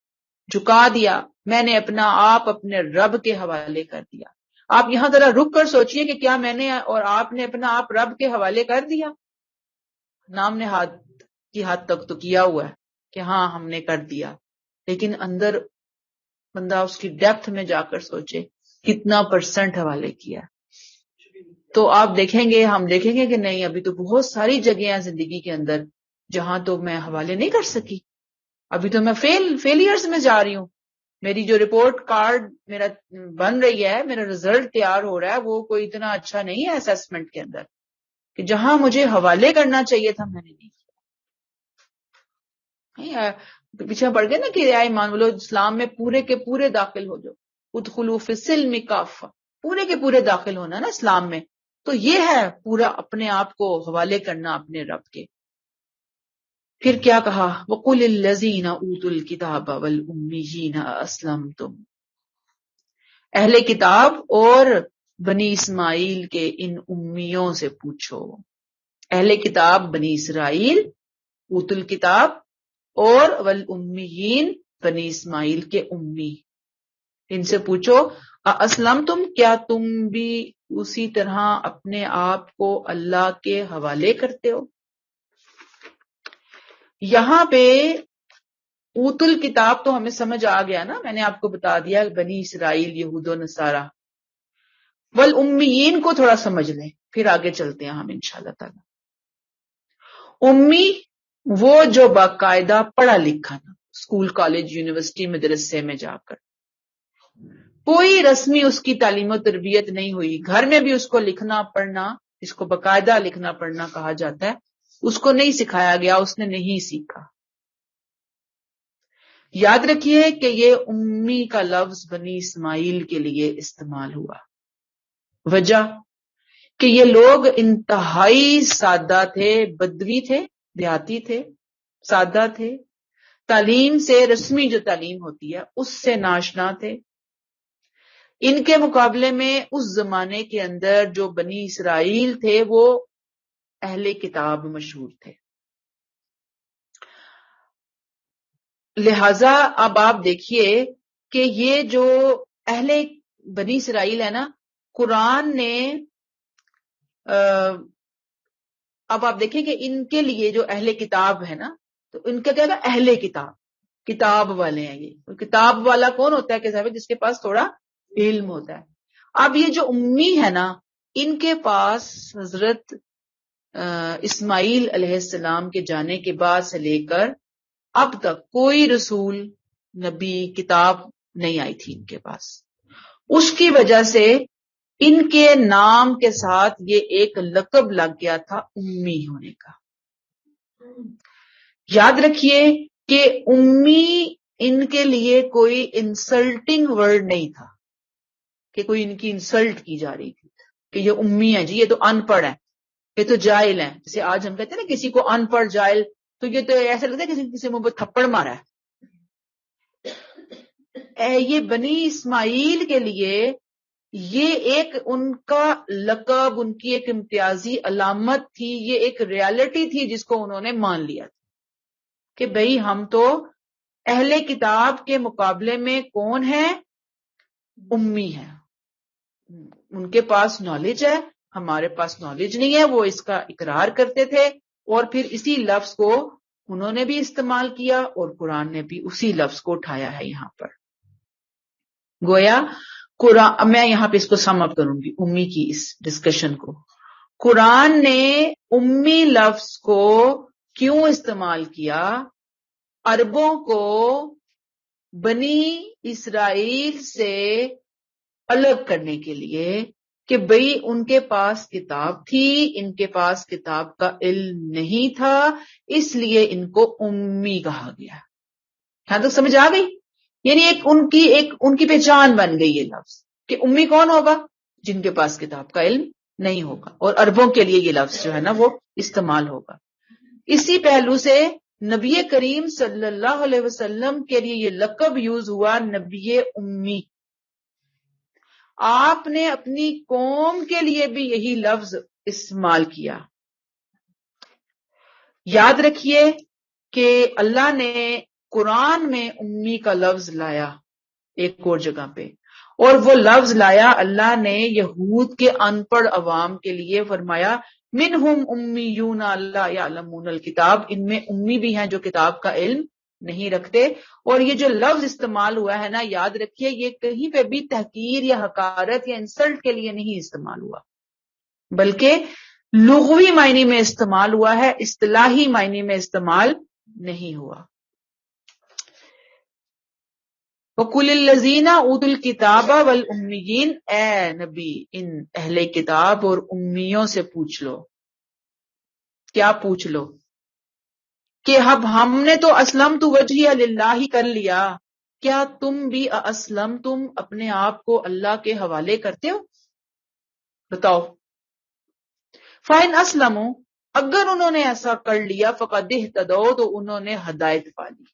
S1: جھکا دیا، میں نے اپنا آپ اپنے رب کے حوالے کر دیا. آپ یہاں ذرا رک کر سوچئے کہ کیا میں نے اور آپ نے اپنا آپ رب کے حوالے کر دیا؟ نام نے ہاتھ کی حد تک تو کیا ہوا ہے کہ ہاں ہم نے کر دیا، لیکن اندر بندہ اس کی ڈیپتھ میں جا کر سوچے کتنا % حوالے کیا. تو آپ دیکھیں گے، ہم دیکھیں گے کہ نہیں، ابھی تو بہت ساری جگہیں ہیں زندگی کے اندر جہاں تو میں حوالے نہیں کر سکی. ابھی تو میں فیلئرز میں جا رہی ہوں. میری جو رپورٹ کارڈ میرا بن رہی ہے، میرا رزلٹ تیار ہو رہا ہے، وہ کوئی اتنا اچھا نہیں ہے اسیسمنٹ کے اندر کہ جہاں مجھے حوالے کرنا چاہیے تھا میں نے نہیں کیا. پیچھے پڑ گئے نا کہ اے ایمان والو اسلام میں پورے کے پورے داخل ہو جاؤ، ادخلوا فی السلم کافہ، پورے کے پورے داخل ہونا نا اسلام میں. تو یہ ہے پورا اپنے آپ کو حوالے کرنا اپنے رب کے. پھر کیا کہا؟ وَقُلِ الَّذِينَ أُوتُوا الْكِتَابَ وَالْأُمِّيِّينَ أَسْلَمْتُمْ، اہل کتاب اور بنی اسماعیل کے ان امیوں سے پوچھو. اہل کتاب بنی اسرائیل، اوت الکتاب، اور والامیین بنی اسماعیل کے امی، ان سے پوچھو اسلمتم، کیا تم بھی اسی طرح اپنے آپ کو اللہ کے حوالے کرتے ہو؟ یہاں پہ اوت الکتاب تو ہمیں سمجھ آ گیا نا، میں نے آپ کو بتا دیا بنی اسرائیل، یہود و نصارہ. والامیین کو تھوڑا سمجھ لیں پھر آگے چلتے ہیں ہم انشاءاللہ تعالی. امی وہ جو باقاعدہ پڑھا لکھا تھا، اسکول کالج یونیورسٹی مدرسے میں جا کر، کوئی رسمی اس کی تعلیم و تربیت نہیں ہوئی، گھر میں بھی اس کو لکھنا پڑھنا، جس کو باقاعدہ لکھنا پڑھنا کہا جاتا ہے، اس کو نہیں سکھایا گیا، اس نے نہیں سیکھا. یاد رکھیے کہ یہ امی کا لفظ بنی اسماعیل کے لیے استعمال ہوا. وجہ کہ یہ لوگ انتہائی سادہ تھے، بدوی تھے، دیہاتی تھے، سادہ تھے، تعلیم سے، رسمی جو تعلیم ہوتی ہے اس سے ناشنا تھے. ان کے مقابلے میں اس زمانے کے اندر جو بنی اسرائیل تھے وہ اہل کتاب مشہور تھے. لہذا اب آپ دیکھیے کہ یہ جو اہل بنی اسرائیل ہے نا، قرآن نے اب آپ دیکھیں کہ ان کے لیے جو اہل کتاب ہے نا، تو ان کا کیا تھا؟ اہل کتاب، کتاب والے ہیں. یہ کتاب والا کون ہوتا ہے کہ صاحب جس کے پاس تھوڑا علم ہوتا ہے. اب یہ جو امی ہے نا، ان کے پاس حضرت اسماعیل علیہ السلام کے جانے کے بعد سے لے کر اب تک کوئی رسول، نبی، کتاب نہیں آئی تھی ان کے پاس. اس کی وجہ سے ان کے نام کے ساتھ یہ ایک لقب لگ گیا تھا امی ہونے کا. یاد رکھیے کہ امی ان کے لیے کوئی انسلٹنگ ورڈ نہیں تھا کہ کوئی ان کی انسلٹ کی جا رہی تھی کہ یہ امی ہے جی، یہ تو ان پڑھ ہے، یہ تو جاہل ہے. جیسے آج ہم کہتے ہیں نا کسی کو ان پڑھ جاہل، تو یہ تو ایسا لگتا ہے کسی منہ پہ تھپڑ مارا ہے. یہ بنی اسماعیل کے لیے یہ ایک ان کا لقب، ان کی ایک امتیازی علامت تھی، یہ ایک ریالٹی تھی جس کو انہوں نے مان لیا تھا کہ بھئی ہم تو اہل کتاب کے مقابلے میں کون ہے؟ امی ہے. ان کے پاس نالج ہے، ہمارے پاس نالج نہیں ہے. وہ اس کا اقرار کرتے تھے اور پھر اسی لفظ کو انہوں نے بھی استعمال کیا اور قرآن نے بھی اسی لفظ کو اٹھایا ہے یہاں پر. گویا قرآن، میں یہاں پہ اس کو سم اپ کروں گی امی کی اس ڈسکشن کو. قرآن نے امی لفظ کو کیوں استعمال کیا؟ عربوں کو بنی اسرائیل سے الگ کرنے کے لیے کہ بھئی ان کے پاس کتاب تھی، ان کے پاس کتاب کا علم نہیں تھا، اس لیے ان کو امی کہا گیا. یہاں تک سمجھ آ گئی؟ یعنی ایک ان کی پہچان بن گئی یہ لفظ کہ امی کون ہوگا؟ جن کے پاس کتاب کا علم نہیں ہوگا، اور عربوں کے لیے یہ لفظ جو ہے نا وہ استعمال ہوگا. اسی پہلو سے نبی کریم صلی اللہ علیہ وسلم کے لیے یہ لقب یوز ہوا نبی امی. آپ نے اپنی قوم کے لیے بھی یہی لفظ استعمال کیا. یاد رکھیے کہ اللہ نے قرآن میں امی کا لفظ لایا ایک اور جگہ پہ، اور وہ لفظ لایا اللہ نے یہود کے ان پڑھ عوام کے لیے. فرمایا منہم امیون لا یعلمون الکتاب، ان میں امی بھی ہیں جو کتاب کا علم نہیں رکھتے. اور یہ جو لفظ استعمال ہوا ہے نا، یاد رکھیے یہ کہیں پہ بھی تحقیر یا حقارت یا انسلٹ کے لیے نہیں استعمال ہوا، بلکہ لغوی معنی میں استعمال ہوا ہے، اصطلاحی معنی میں استعمال نہیں ہوا. وَقُلِ الَّذِينَ أُوتُوا الْكِتَابَ وَالْأُمِّيِّينَ، اے نبی ان اہل کتاب اور امیوں سے پوچھ لو. کیا پوچھ لو؟ کہ اب ہم نے تو اسلمت وجہی للہ کر لیا، کیا تم بھی اسلم تم اپنے آپ کو اللہ کے حوالے کرتے ہو؟ بتاؤ. فَإِنْ أَسْلَمُوا، اگر انہوں نے ایسا کر لیا، فَقَدْ اهْتَدَوْا، تو انہوں نے ہدایت پا لی.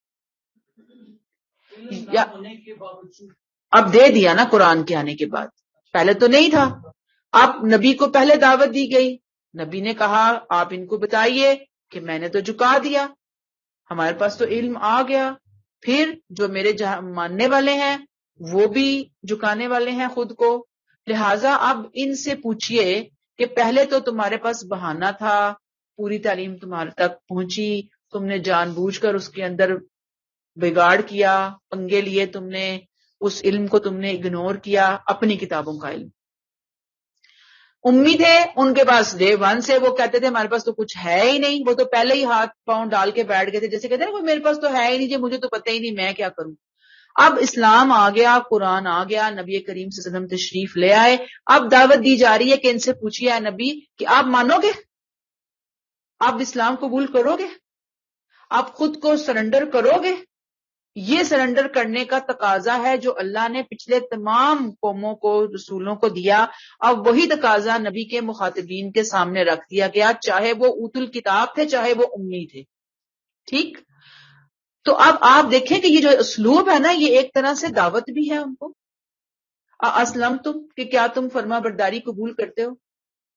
S1: اب دے دیا نا قرآن کے آنے کے بعد، پہلے تو نہیں تھا. اب نبی کو پہلے دعوت دی گئی، نبی نے کہا آپ ان کو بتائیے کہ میں نے تو جھکا دیا، ہمارے پاس تو علم آ گیا. پھر جو میرے ماننے والے ہیں وہ بھی جھکانے والے ہیں خود کو. لہٰذا اب ان سے پوچھئے کہ پہلے تو تمہارے پاس بہانہ تھا، پوری تعلیم تمہارے تک پہنچی، تم نے جان بوجھ کر اس کے اندر بگاڑ کیا، پنگے لیے، تم نے اس علم کو تم نے اگنور کیا، اپنی کتابوں کا علم. امی تھے، ان کے پاس ڈے ون سے وہ کہتے تھے ہمارے پاس تو کچھ ہے ہی نہیں، وہ تو پہلے ہی ہاتھ پاؤں ڈال کے بیٹھ گئے تھے، جیسے کہتے ہیں نا میرے پاس تو ہے ہی نہیں جی، مجھے تو پتہ ہی نہیں میں کیا کروں. اب اسلام آ گیا، قرآن آ گیا، نبی کریم صلی اللہ علیہ وسلم تشریف لے آئے. اب دعوت دی جا رہی ہے کہ ان سے پوچھیے اے نبی کہ آپ مانو گے، آپ اسلام قبول کرو گے، آپ خود کو سرنڈر کرو گے. یہ سرنڈر کرنے کا تقاضا ہے جو اللہ نے پچھلے تمام قوموں کو، رسولوں کو دیا. اب وہی تقاضا نبی کے مخاطبین کے سامنے رکھ دیا گیا، چاہے وہ اوت الکتاب تھے چاہے وہ امی تھے. ٹھیک؟ تو اب آپ دیکھیں کہ یہ جو اسلوب ہے نا، یہ ایک طرح سے دعوت بھی ہے ان کو. اسلم تم، کہ کیا تم فرما برداری قبول کرتے ہو،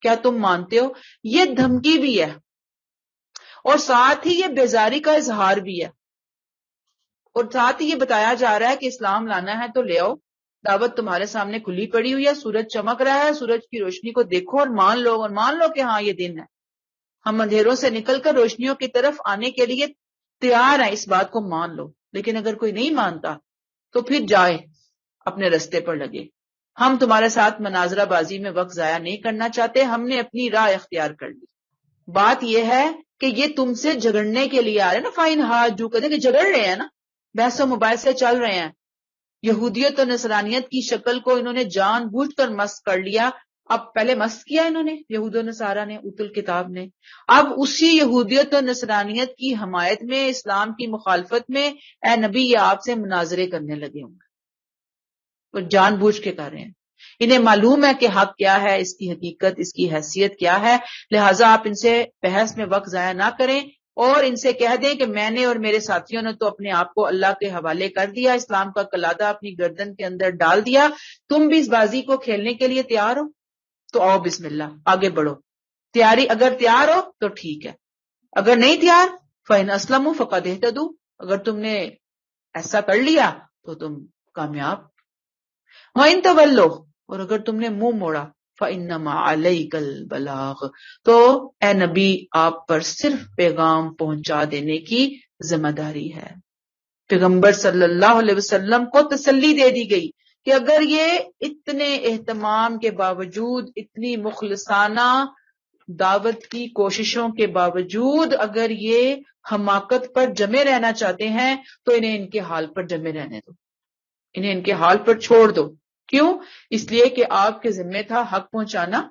S1: کیا تم مانتے ہو. یہ دھمکی بھی ہے اور ساتھ ہی یہ بیزاری کا اظہار بھی ہے، اور ساتھ ہی یہ بتایا جا رہا ہے کہ اسلام لانا ہے تو لے آؤ، دعوت تمہارے سامنے کھلی پڑی ہوئی ہے، سورج چمک رہا ہے، سورج کی روشنی کو دیکھو اور مان لو، اور مان لو کہ ہاں یہ دن ہے. ہم اندھیروں سے نکل کر روشنیوں کی طرف آنے کے لیے تیار ہیں، اس بات کو مان لو. لیکن اگر کوئی نہیں مانتا تو پھر جائے اپنے رستے پر لگے. ہم تمہارے ساتھ مناظرہ بازی میں وقت ضائع نہیں کرنا چاہتے، ہم نے اپنی راہ اختیار کر لی. بات یہ ہے کہ یہ تم سے جھگڑنے کے لیے آ رہے ہیں نا، فائن ہاتھ جو کہتے ہیں کہ جھگڑ رہے ہیں نا، بحث و مباحثے چل رہے ہیں. یہودیت اور نصرانیت کی شکل کو انہوں نے جان بوجھ کر مست کر لیا. اب پہلے مست کیا انہوں نے، یہود و نصارہ نے، اوت الکتاب نے. اب اسی یہودیت اور نصرانیت کی حمایت میں، اسلام کی مخالفت میں اے نبی یہ آپ سے مناظرے کرنے لگے ہوں گے، وہ جان بوجھ کے کر رہے ہیں. انہیں معلوم ہے کہ حق کیا ہے، اس کی حقیقت، اس کی حیثیت کیا ہے. لہٰذا آپ ان سے بحث میں وقت ضائع نہ کریں اور ان سے کہہ دیں کہ میں نے اور میرے ساتھیوں نے تو اپنے آپ کو اللہ کے حوالے کر دیا، اسلام کا قلادہ اپنی گردن کے اندر ڈال دیا. تم بھی اس بازی کو کھیلنے کے لیے تیار ہو تو آؤ، بسم اللہ، آگے بڑھو. تیاری اگر تیار ہو تو ٹھیک ہے، اگر نہیں تیار فَإِنْ أَسْلَمُوا فَقَدْ اهْتَدُوا، اگر تم نے ایسا کر لیا تو تم کامیاب. وَإِنْ تَوَلَّوْا، اور اگر تم نے منہ موڑا فَإِنَّمَا عَلَيْكَ الْبَلَاغُ، تو اے نبی آپ پر صرف پیغام پہنچا دینے کی ذمہ داری ہے۔ پیغمبر صلی اللہ علیہ وسلم کو تسلی دے دی گئی کہ اگر یہ اتنے اہتمام کے باوجود، اتنی مخلصانہ دعوت کی کوششوں کے باوجود اگر یہ حماقت پر جمے رہنا چاہتے ہیں تو انہیں ان کے حال پر جمے رہنے دو، انہیں ان کے حال پر چھوڑ دو۔ کیوں؟ اس لیے کہ آپ کے ذمہ تھا حق پہنچانا،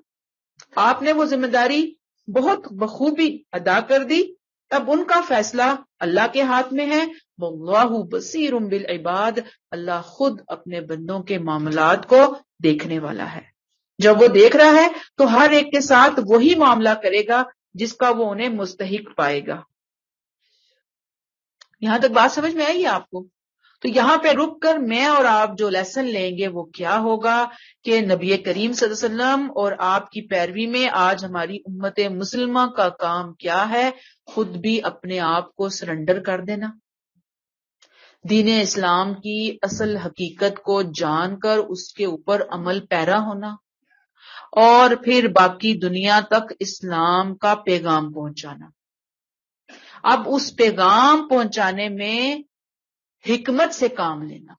S1: آپ نے وہ ذمہ داری بہت بخوبی ادا کر دی، اب ان کا فیصلہ اللہ کے ہاتھ میں ہے۔ واللہ بصیر بالعباد، اللہ خود اپنے بندوں کے معاملات کو دیکھنے والا ہے، جب وہ دیکھ رہا ہے تو ہر ایک کے ساتھ وہی معاملہ کرے گا جس کا وہ انہیں مستحق پائے گا۔ یہاں تک بات سمجھ میں آئی ہے آپ کو؟ تو یہاں پہ رک کر میں اور آپ جو لیسن لیں گے وہ کیا ہوگا کہ نبی کریم صلی اللہ علیہ وسلم اور آپ کی پیروی میں آج ہماری امت مسلمہ کا کام کیا ہے؟ خود بھی اپنے آپ کو سرنڈر کر دینا، دین اسلام کی اصل حقیقت کو جان کر اس کے اوپر عمل پیرا ہونا، اور پھر باقی دنیا تک اسلام کا پیغام پہنچانا۔ اب اس پیغام پہنچانے میں حکمت سے کام لینا،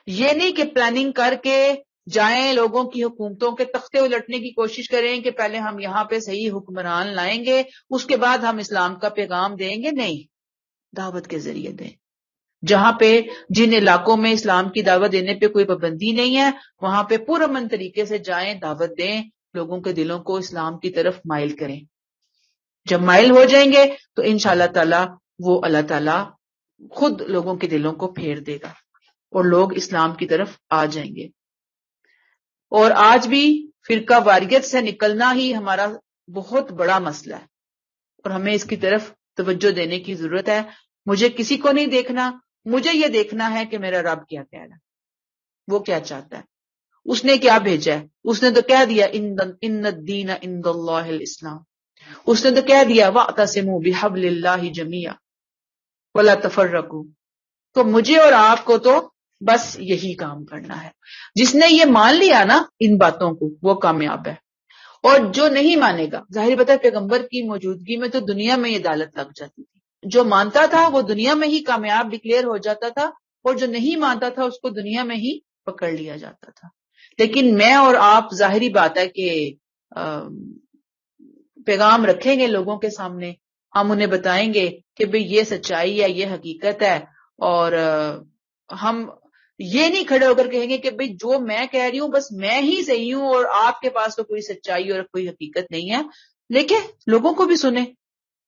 S1: یہ نہیں کہ پلاننگ کر کے جائیں لوگوں کی حکومتوں کے تختے الٹنے کی کوشش کریں کہ پہلے ہم یہاں پہ صحیح حکمران لائیں گے اس کے بعد ہم اسلام کا پیغام دیں گے۔ نہیں، دعوت کے ذریعے دیں۔ جہاں پہ جن علاقوں میں اسلام کی دعوت دینے پہ کوئی پابندی نہیں ہے وہاں پہ پرامن طریقے سے جائیں، دعوت دیں، لوگوں کے دلوں کو اسلام کی طرف مائل کریں۔ جب مائل ہو جائیں گے تو انشاءاللہ تعالی وہ اللہ تعالی خود لوگوں کے دلوں کو پھیر دے گا اور لوگ اسلام کی طرف آ جائیں گے۔ اور آج بھی فرقہ واریت سے نکلنا ہی ہمارا بہت بڑا مسئلہ ہے اور ہمیں اس کی طرف توجہ دینے کی ضرورت ہے۔ مجھے کسی کو نہیں دیکھنا، مجھے یہ دیکھنا ہے کہ میرا رب کیا کہہ رہا ہے، وہ کیا چاہتا ہے، اس نے کیا بھیجا ہے۔ اس نے تو کہہ دیا ان الدین عند اللہ الاسلام، اس نے تو کہہ دیا واعتصموا بحبل اللہ جمیعا ولا تفرقوا۔ تو مجھے اور آپ کو تو بس یہی کام کرنا ہے۔ جس نے یہ مان لیا نا ان باتوں کو وہ کامیاب ہے، اور جو نہیں مانے گا، ظاہر بات ہے پیغمبر کی موجودگی میں تو دنیا میں یہ عدالت لگ جاتی تھی، جو مانتا تھا وہ دنیا میں ہی کامیاب ڈکلیئر ہو جاتا تھا، اور جو نہیں مانتا تھا اس کو دنیا میں ہی پکڑ لیا جاتا تھا۔ لیکن میں اور آپ ظاہری بات ہے کہ پیغام رکھیں گے لوگوں کے سامنے، ہم انہیں بتائیں گے کہ بھئی یہ سچائی ہے، یہ حقیقت ہے، اور ہم یہ نہیں کھڑے ہو کر کہیں گے کہ بھئی جو میں کہہ رہی ہوں بس میں ہی صحیح ہوں اور آپ کے پاس تو کوئی سچائی اور کوئی حقیقت نہیں ہے۔ لیکن لوگوں کو بھی سنیں،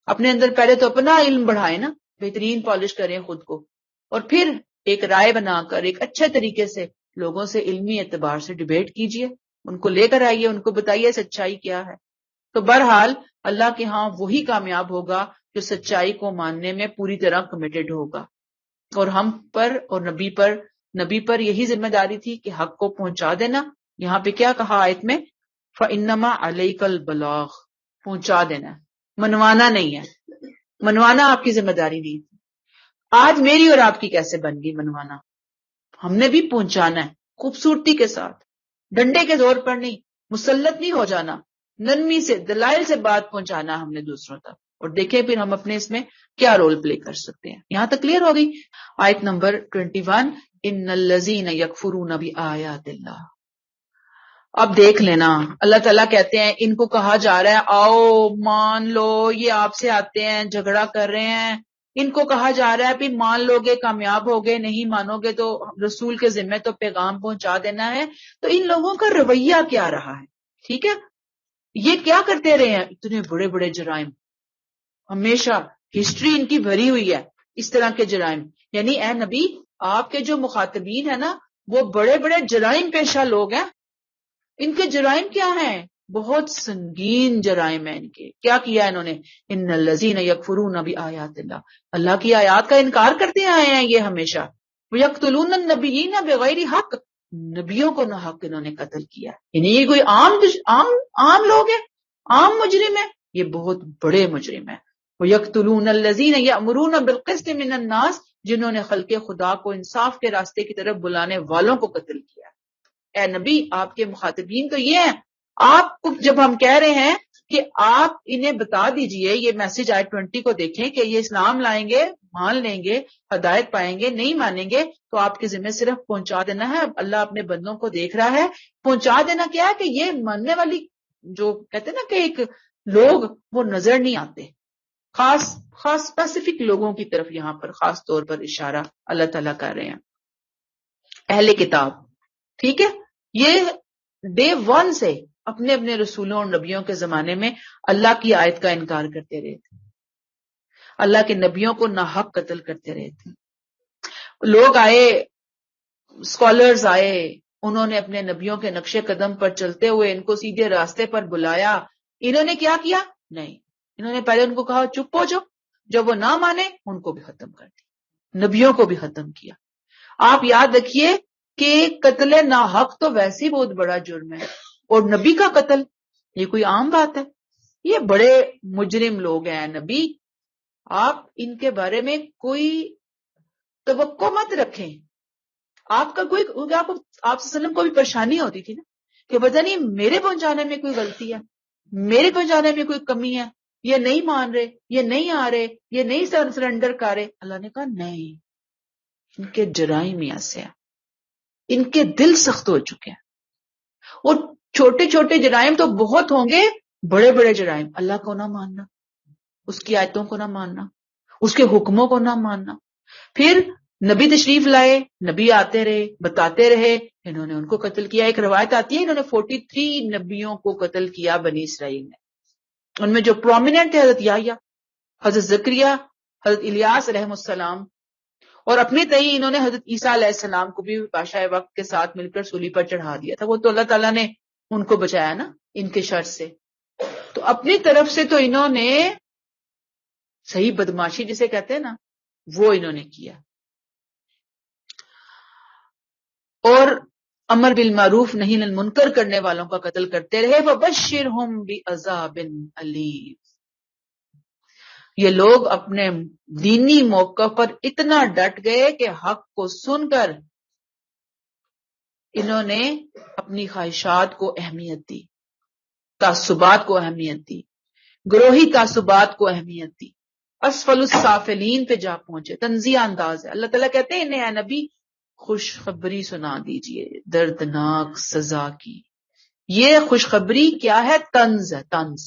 S1: اپنے اندر پہلے تو اپنا علم بڑھائیں نا، بہترین پالش کریں خود کو، اور پھر ایک رائے بنا کر ایک اچھے طریقے سے لوگوں سے علمی اعتبار سے ڈیبیٹ کیجئے، ان کو لے کر آئیے، ان کو بتائیے سچائی کیا ہے۔ تو بہرحال اللہ کے ہاں وہی کامیاب ہوگا جو سچائی کو ماننے میں پوری طرح کمیٹڈ ہوگا۔ اور ہم پر اور نبی پر یہی ذمہ داری تھی کہ حق کو پہنچا دینا۔ یہاں پہ کیا کہا آیت میں؟ فَإِنَّمَا عَلَيْكَ الْبَلَاغُ، پہنچا دینا ہے، منوانا نہیں ہے۔ منوانا آپ کی ذمہ داری نہیں تھی۔ آج میری اور آپ کی کیسے بن گئی منوانا؟ ہم نے بھی پہنچانا ہے خوبصورتی کے ساتھ، ڈنڈے کے زور پر نہیں، مسلط نہیں ہو جانا، نرمی سے دلائل سے بات پہنچانا ہم نے دوسروں تک، اور دیکھیں پھر ہم اپنے اس میں کیا رول پلے کر سکتے ہیں۔ یہاں تک کلیئر ہو گئی؟ آیت نمبر 21، ان الذین یکفرون بآیات اللہ۔ اب دیکھ لینا، اللہ تعالیٰ کہتے ہیں ان کو کہا جا رہا ہے آؤ مان لو، یہ آپ سے آتے ہیں جھگڑا کر رہے ہیں، ان کو کہا جا رہا ہے بھی مان لو گے کامیاب ہوگے، نہیں مانو گے تو رسول کے ذمہ تو پیغام پہنچا دینا ہے۔ تو ان لوگوں کا رویہ کیا رہا ہے؟ ٹھیک ہے، یہ کیا کرتے رہے ہیں؟ اتنے بڑے بڑے جرائم، ہمیشہ ہسٹری ان کی بھری ہوئی ہے اس طرح کے جرائم۔ یعنی اے نبی آپ کے جو مخاطبین ہیں نا وہ بڑے بڑے جرائم پیشہ لوگ ہیں، ان کے جرائم کیا ہیں؟ بہت سنگین جرائم ہیں ان کے۔ کیا کیا انہوں نے؟ ان الذین یکفرون بآیات اللہ، اللہ کی آیات کا انکار کرتے آئے ہیں یہ ہمیشہ۔ ویقتلون النبیین بغیر حق، نبیوں کو نہ حق انہوں نے قتل کیا۔ یعنی یہ کوئی عام لوگ ہیں، عام مجرم ہیں؟ یہ بہت بڑے مجرم ہیں۔ ویقتلون الذین یأمرون بالقسط من الناس، جنہوں نے خلق خدا کو انصاف کے راستے کی طرف بلانے والوں کو قتل کیا۔ اے نبی آپ کے مخاطبین تو یہ ہیں. آپ کو جب ہم کہہ رہے ہیں کہ آپ انہیں بتا دیجئے, یہ میسج آیت 20 کو دیکھیں کہ یہ اسلام لائیں گے, مان لیں گے, ہدایت پائیں گے, نہیں مانیں گے تو آپ کے ذمہ صرف پہنچا دینا ہے. اللہ اپنے بندوں کو دیکھ رہا ہے. پہنچا دینا کیا ہے کہ یہ ماننے والی جو کہتے ہیں نا کہ ایک لوگ وہ نظر نہیں آتے. خاص اسپیسیفک لوگوں کی طرف یہاں پر خاص طور پر اشارہ اللہ تعالیٰ کر رہے ہیں. اہل کتاب, ٹھیک ہے, یہ ڈے ون سے اپنے اپنے رسولوں اور نبیوں کے زمانے میں اللہ کی آیت کا انکار کرتے رہے تھے, اللہ کے نبیوں کو ناحق قتل کرتے رہے تھے. لوگ آئے, اسکالرز آئے, انہوں نے اپنے نبیوں کے نقش قدم پر چلتے ہوئے ان کو سیدھے راستے پر بلایا. انہوں نے کیا کیا؟ نہیں, انہوں نے پہلے ان کو کہا چپ ہو جاؤ, جب وہ نہ مانے ان کو بھی ختم کر دیا, نبیوں کو بھی ختم کیا. آپ یاد رکھیے کہ قتل ناحق تو ویسے ہی بہت بڑا جرم ہے, اور نبی کا قتل یہ کوئی عام بات ہے؟ یہ بڑے مجرم لوگ ہیں. نبی آپ ان کے بارے میں کوئی توقع مت رکھیں. آپ کا کوئی آپ صلی اللہ علیہ وسلم کو بھی پریشانی ہوتی تھی نا کہ پتہ نہیں میرے پہنچانے میں کوئی غلطی ہے, میرے پہنچانے میں کوئی کمی ہے, یہ نہیں مان رہے, یہ نہیں آ رہے, یہ نہیں سرنڈر کر رہے. اللہ نے کہا نہیں, ان کے جرائم ایسے ہیں, ان کے دل سخت ہو چکے ہیں. اور چھوٹے چھوٹے جرائم تو بہت ہوں گے, بڑے بڑے جرائم اللہ کو نہ ماننا, اس کی آیتوں کو نہ ماننا, اس کے حکموں کو نہ ماننا. پھر نبی تشریف لائے, نبی آتے رہے, بتاتے رہے, انہوں نے ان کو قتل کیا. ایک روایت آتی ہے انہوں نے 43 نبیوں کو قتل کیا بنی اسرائیل نے. ان میں جو پرومیننٹ تھے حضرت یحییٰ, حضرت زکریا, حضرت الیاس علیہ السلام, اور اپنے تئیں انہوں نے حضرت عیسیٰ علیہ السلام کو بھی بادشاہ وقت کے ساتھ مل کر سولی پر چڑھا دیا تھا. وہ تو اللہ تعالیٰ نے ان کو بچایا نا ان کے شر سے. تو اپنی طرف سے تو انہوں نے صحیح بدماشی جسے کہتے ہیں نا وہ انہوں نے کیا, اور امر بالمعروف نہیں المنکر کرنے والوں کا قتل کرتے رہے. فبشرہم بعذاب علیم. یہ لوگ اپنے دینی موقع پر اتنا ڈٹ گئے کہ حق کو سن کر انہوں نے اپنی خواہشات کو اہمیت دی, تعصبات کو اہمیت دی, گروہی تعصبات کو اہمیت دی, اسفل السافلین پہ جا پہنچے. تنزیہ انداز ہے. اللہ تعالیٰ کہتے ہیں انہیں اے نبی خوشخبری سنا دیجئے دردناک سزا کی. یہ خوشخبری کیا ہے؟ طنز ہے, طنز.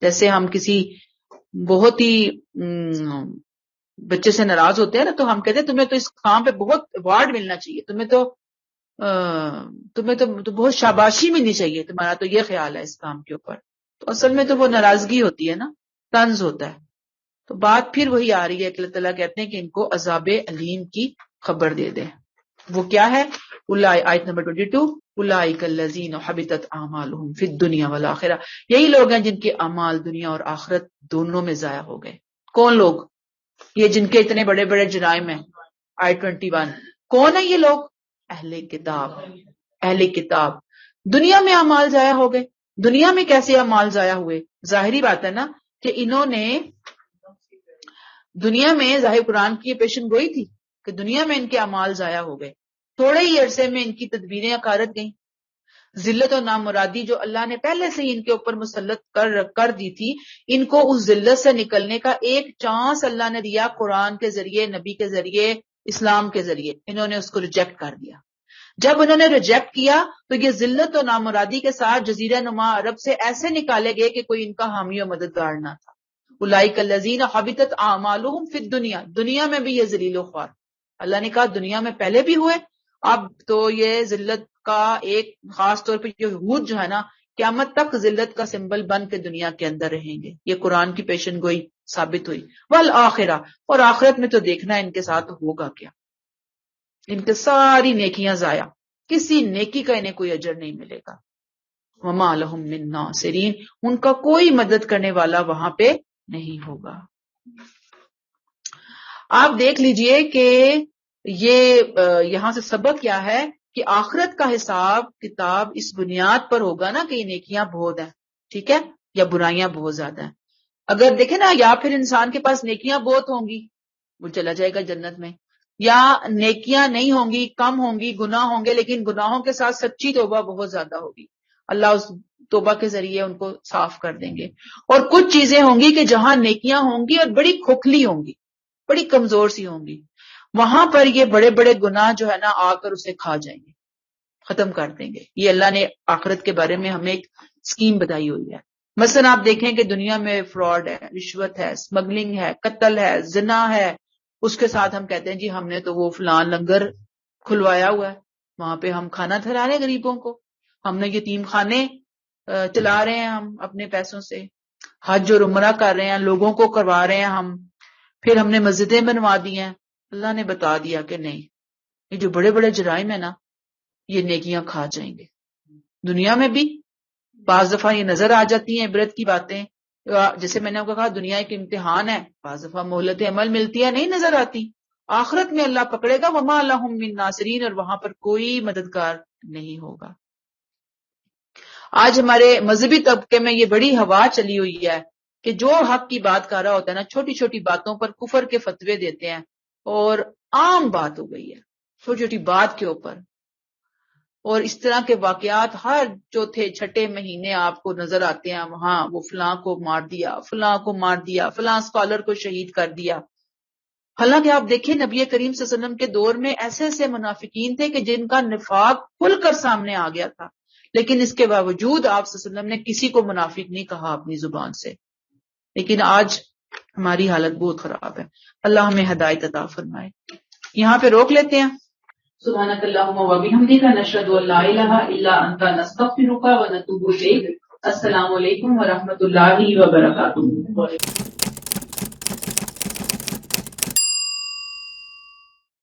S1: جیسے ہم کسی بہت ہی بچے سے ناراض ہوتے ہیں نا, تو ہم کہتے ہیں تمہیں تو اس کام پہ بہت ایوارڈ ملنا چاہیے, تمہیں تو بہت شاباشی ملنی چاہیے, تمہارا تو یہ خیال ہے اس کام کے اوپر. تو اصل میں تو وہ ناراضگی ہوتی ہے نا, طنز ہوتا ہے. تو بات پھر وہی آ رہی ہے کہ اللہ تعالیٰ کہتے ہیں کہ ان کو عذاب علیم کی خبر دے دیں. وہ کیا ہے؟ آیت نمبر 22, اولئک الذین حبطت اعمالهم فی الدنیا والآخرہ. یہی لوگ ہیں جن کے اعمال دنیا اور آخرت دونوں میں ضائع ہو گئے. کون لوگ؟ یہ جن کے اتنے بڑے بڑے جرائم ہیں. آیت 21, کون ہے یہ لوگ؟ اہل کتاب. اہل کتاب دنیا میں اعمال ضائع ہو گئے. دنیا میں کیسے اعمال ضائع ہوئے؟ ظاہری بات ہے نا کہ انہوں نے دنیا میں, ظاہر قرآن کی یہ پیشن گوئی تھی کہ دنیا میں ان کے اعمال ضائع ہو گئے. تھوڑے ہی عرصے میں ان کی تدبیریں اکارت گئیں. ذلت و نامرادی جو اللہ نے پہلے سے ہی ان کے اوپر مسلط کر دی تھی, ان کو اس ذلت سے نکلنے کا ایک چانس اللہ نے دیا قرآن کے ذریعے, نبی کے ذریعے, اسلام کے ذریعے. انہوں نے اس کو ریجیکٹ کر دیا. جب انہوں نے ریجیکٹ کیا تو یہ ذلت و نامرادی کے ساتھ جزیرہ نما عرب سے ایسے نکالے گئے کہ کوئی ان کا حامی و مددگار نہ تھا. اولئک الذین حبطت اعمالهم فی الدنیا. دنیا میں بھی یہ ذلیل و خوار. اللہ نے کہا دنیا میں پہلے بھی ہوئے, اب تو یہ ذلت کا ایک خاص طور پہ یہود جو ہے نا قیامت تک ذلت کا سمبل بن کے دنیا کے اندر رہیں گے. یہ قرآن کی پیشن گوئی ثابت ہوئی. والآخرہ, اور آخرت میں تو دیکھنا ان کے ساتھ ہوگا کیا. ان کے ساری نیکیاں ضائع, کسی نیکی کا انہیں کوئی اجر نہیں ملے گا. وما لہم من ناصرین, ان کا کوئی مدد کرنے والا وہاں پہ نہیں ہوگا. آپ دیکھ لیجئے کہ یہ یہاں سے سبق کیا ہے کہ آخرت کا حساب کتاب اس بنیاد پر ہوگا نا کہ یہ نیکیاں بہت ہیں, ٹھیک ہے, یا برائیاں بہت زیادہ ہیں. اگر دیکھیں نا, یا پھر انسان کے پاس نیکیاں بہت ہوں گی وہ چلا جائے گا جنت میں, یا نیکیاں نہیں ہوں گی، کم ہوں گی، گناہ ہوں گے، لیکن گناہوں کے ساتھ سچی توبہ بہت زیادہ ہوگی، اللہ اس توبہ کے ذریعے ان کو صاف کر دیں گے۔ اور کچھ چیزیں ہوں گی کہ جہاں نیکیاں ہوں گی اور بڑی کھوکھلی ہوں گی، بڑی کمزور سی ہوں گی، وہاں پر یہ بڑے بڑے گناہ جو ہے نا آ کر اسے کھا جائیں گے، ختم کر دیں گے۔ یہ اللہ نے آخرت کے بارے میں ہمیں ایک اسکیم بتائی ہوئی ہے۔ مثلا آپ دیکھیں کہ دنیا میں فراڈ ہے، رشوت ہے، اسمگلنگ ہے، قتل ہے، زنا ہے، اس کے ساتھ ہم کہتے ہیں جی ہم نے تو وہ فلان لنگر کھلوایا ہوا ہے، وہاں پہ ہم کھانا کھلا رہے ہیں غریبوں کو، ہم نے یتیم خانے چلا رہے ہیں ہم اپنے پیسوں سے، حج اور عمرہ کر رہے ہیں، لوگوں کو کروا رہے ہیں ہم، پھر ہم نے مسجدیں بنوا دی ہیں۔ اللہ نے بتا دیا کہ نہیں، یہ جو بڑے بڑے جرائم ہیں نا یہ نیکیاں کھا جائیں گے۔ دنیا میں بھی بعض دفعہ یہ نظر آ جاتی ہیں عبرت کی باتیں، جیسے میں نے آپ کو کہا دنیا ایک امتحان ہے، بعض دفعہ مہلت عمل ملتی ہے، نہیں نظر آتی، آخرت میں اللہ پکڑے گا، وما لہم من ناصرین، اور وہاں پر کوئی مددگار نہیں ہوگا۔ آج ہمارے مذہبی طبقے میں یہ بڑی ہوا چلی ہوئی ہے کہ جو حق کی بات کر رہا ہوتا ہے نا چھوٹی چھوٹی باتوں پر کفر کے فتوے دیتے ہیں، اور عام بات ہو گئی ہے چھوٹی چھوٹی بات کے اوپر، اور اس طرح کے واقعات ہر چوتھے چھٹے مہینے آپ کو نظر آتے ہیں، وہاں وہ فلاں کو مار دیا، فلاں کو مار دیا، فلاں اسکالر کو شہید کر دیا۔ حالانکہ آپ دیکھیں نبی کریم صلی اللہ علیہ وسلم کے دور میں ایسے ایسے منافقین تھے کہ جن کا نفاق کھل کر سامنے آ گیا تھا، لیکن اس کے باوجود آپ صلی اللہ علیہ وسلم نے کسی کو منافق نہیں کہا اپنی زبان سے۔ لیکن آج ہماری حالت بہت خراب ہے، اللہ ہمیں ہدایت عطا فرمائے۔ یہاں پہ روک لیتے ہیں۔ سبحانک اللہم و بحمدک، نشہد ان لا الہ الا انت، نستغفرک و نتوب الیک۔ السلام علیکم و رحمۃ اللہ وبرکاتہ۔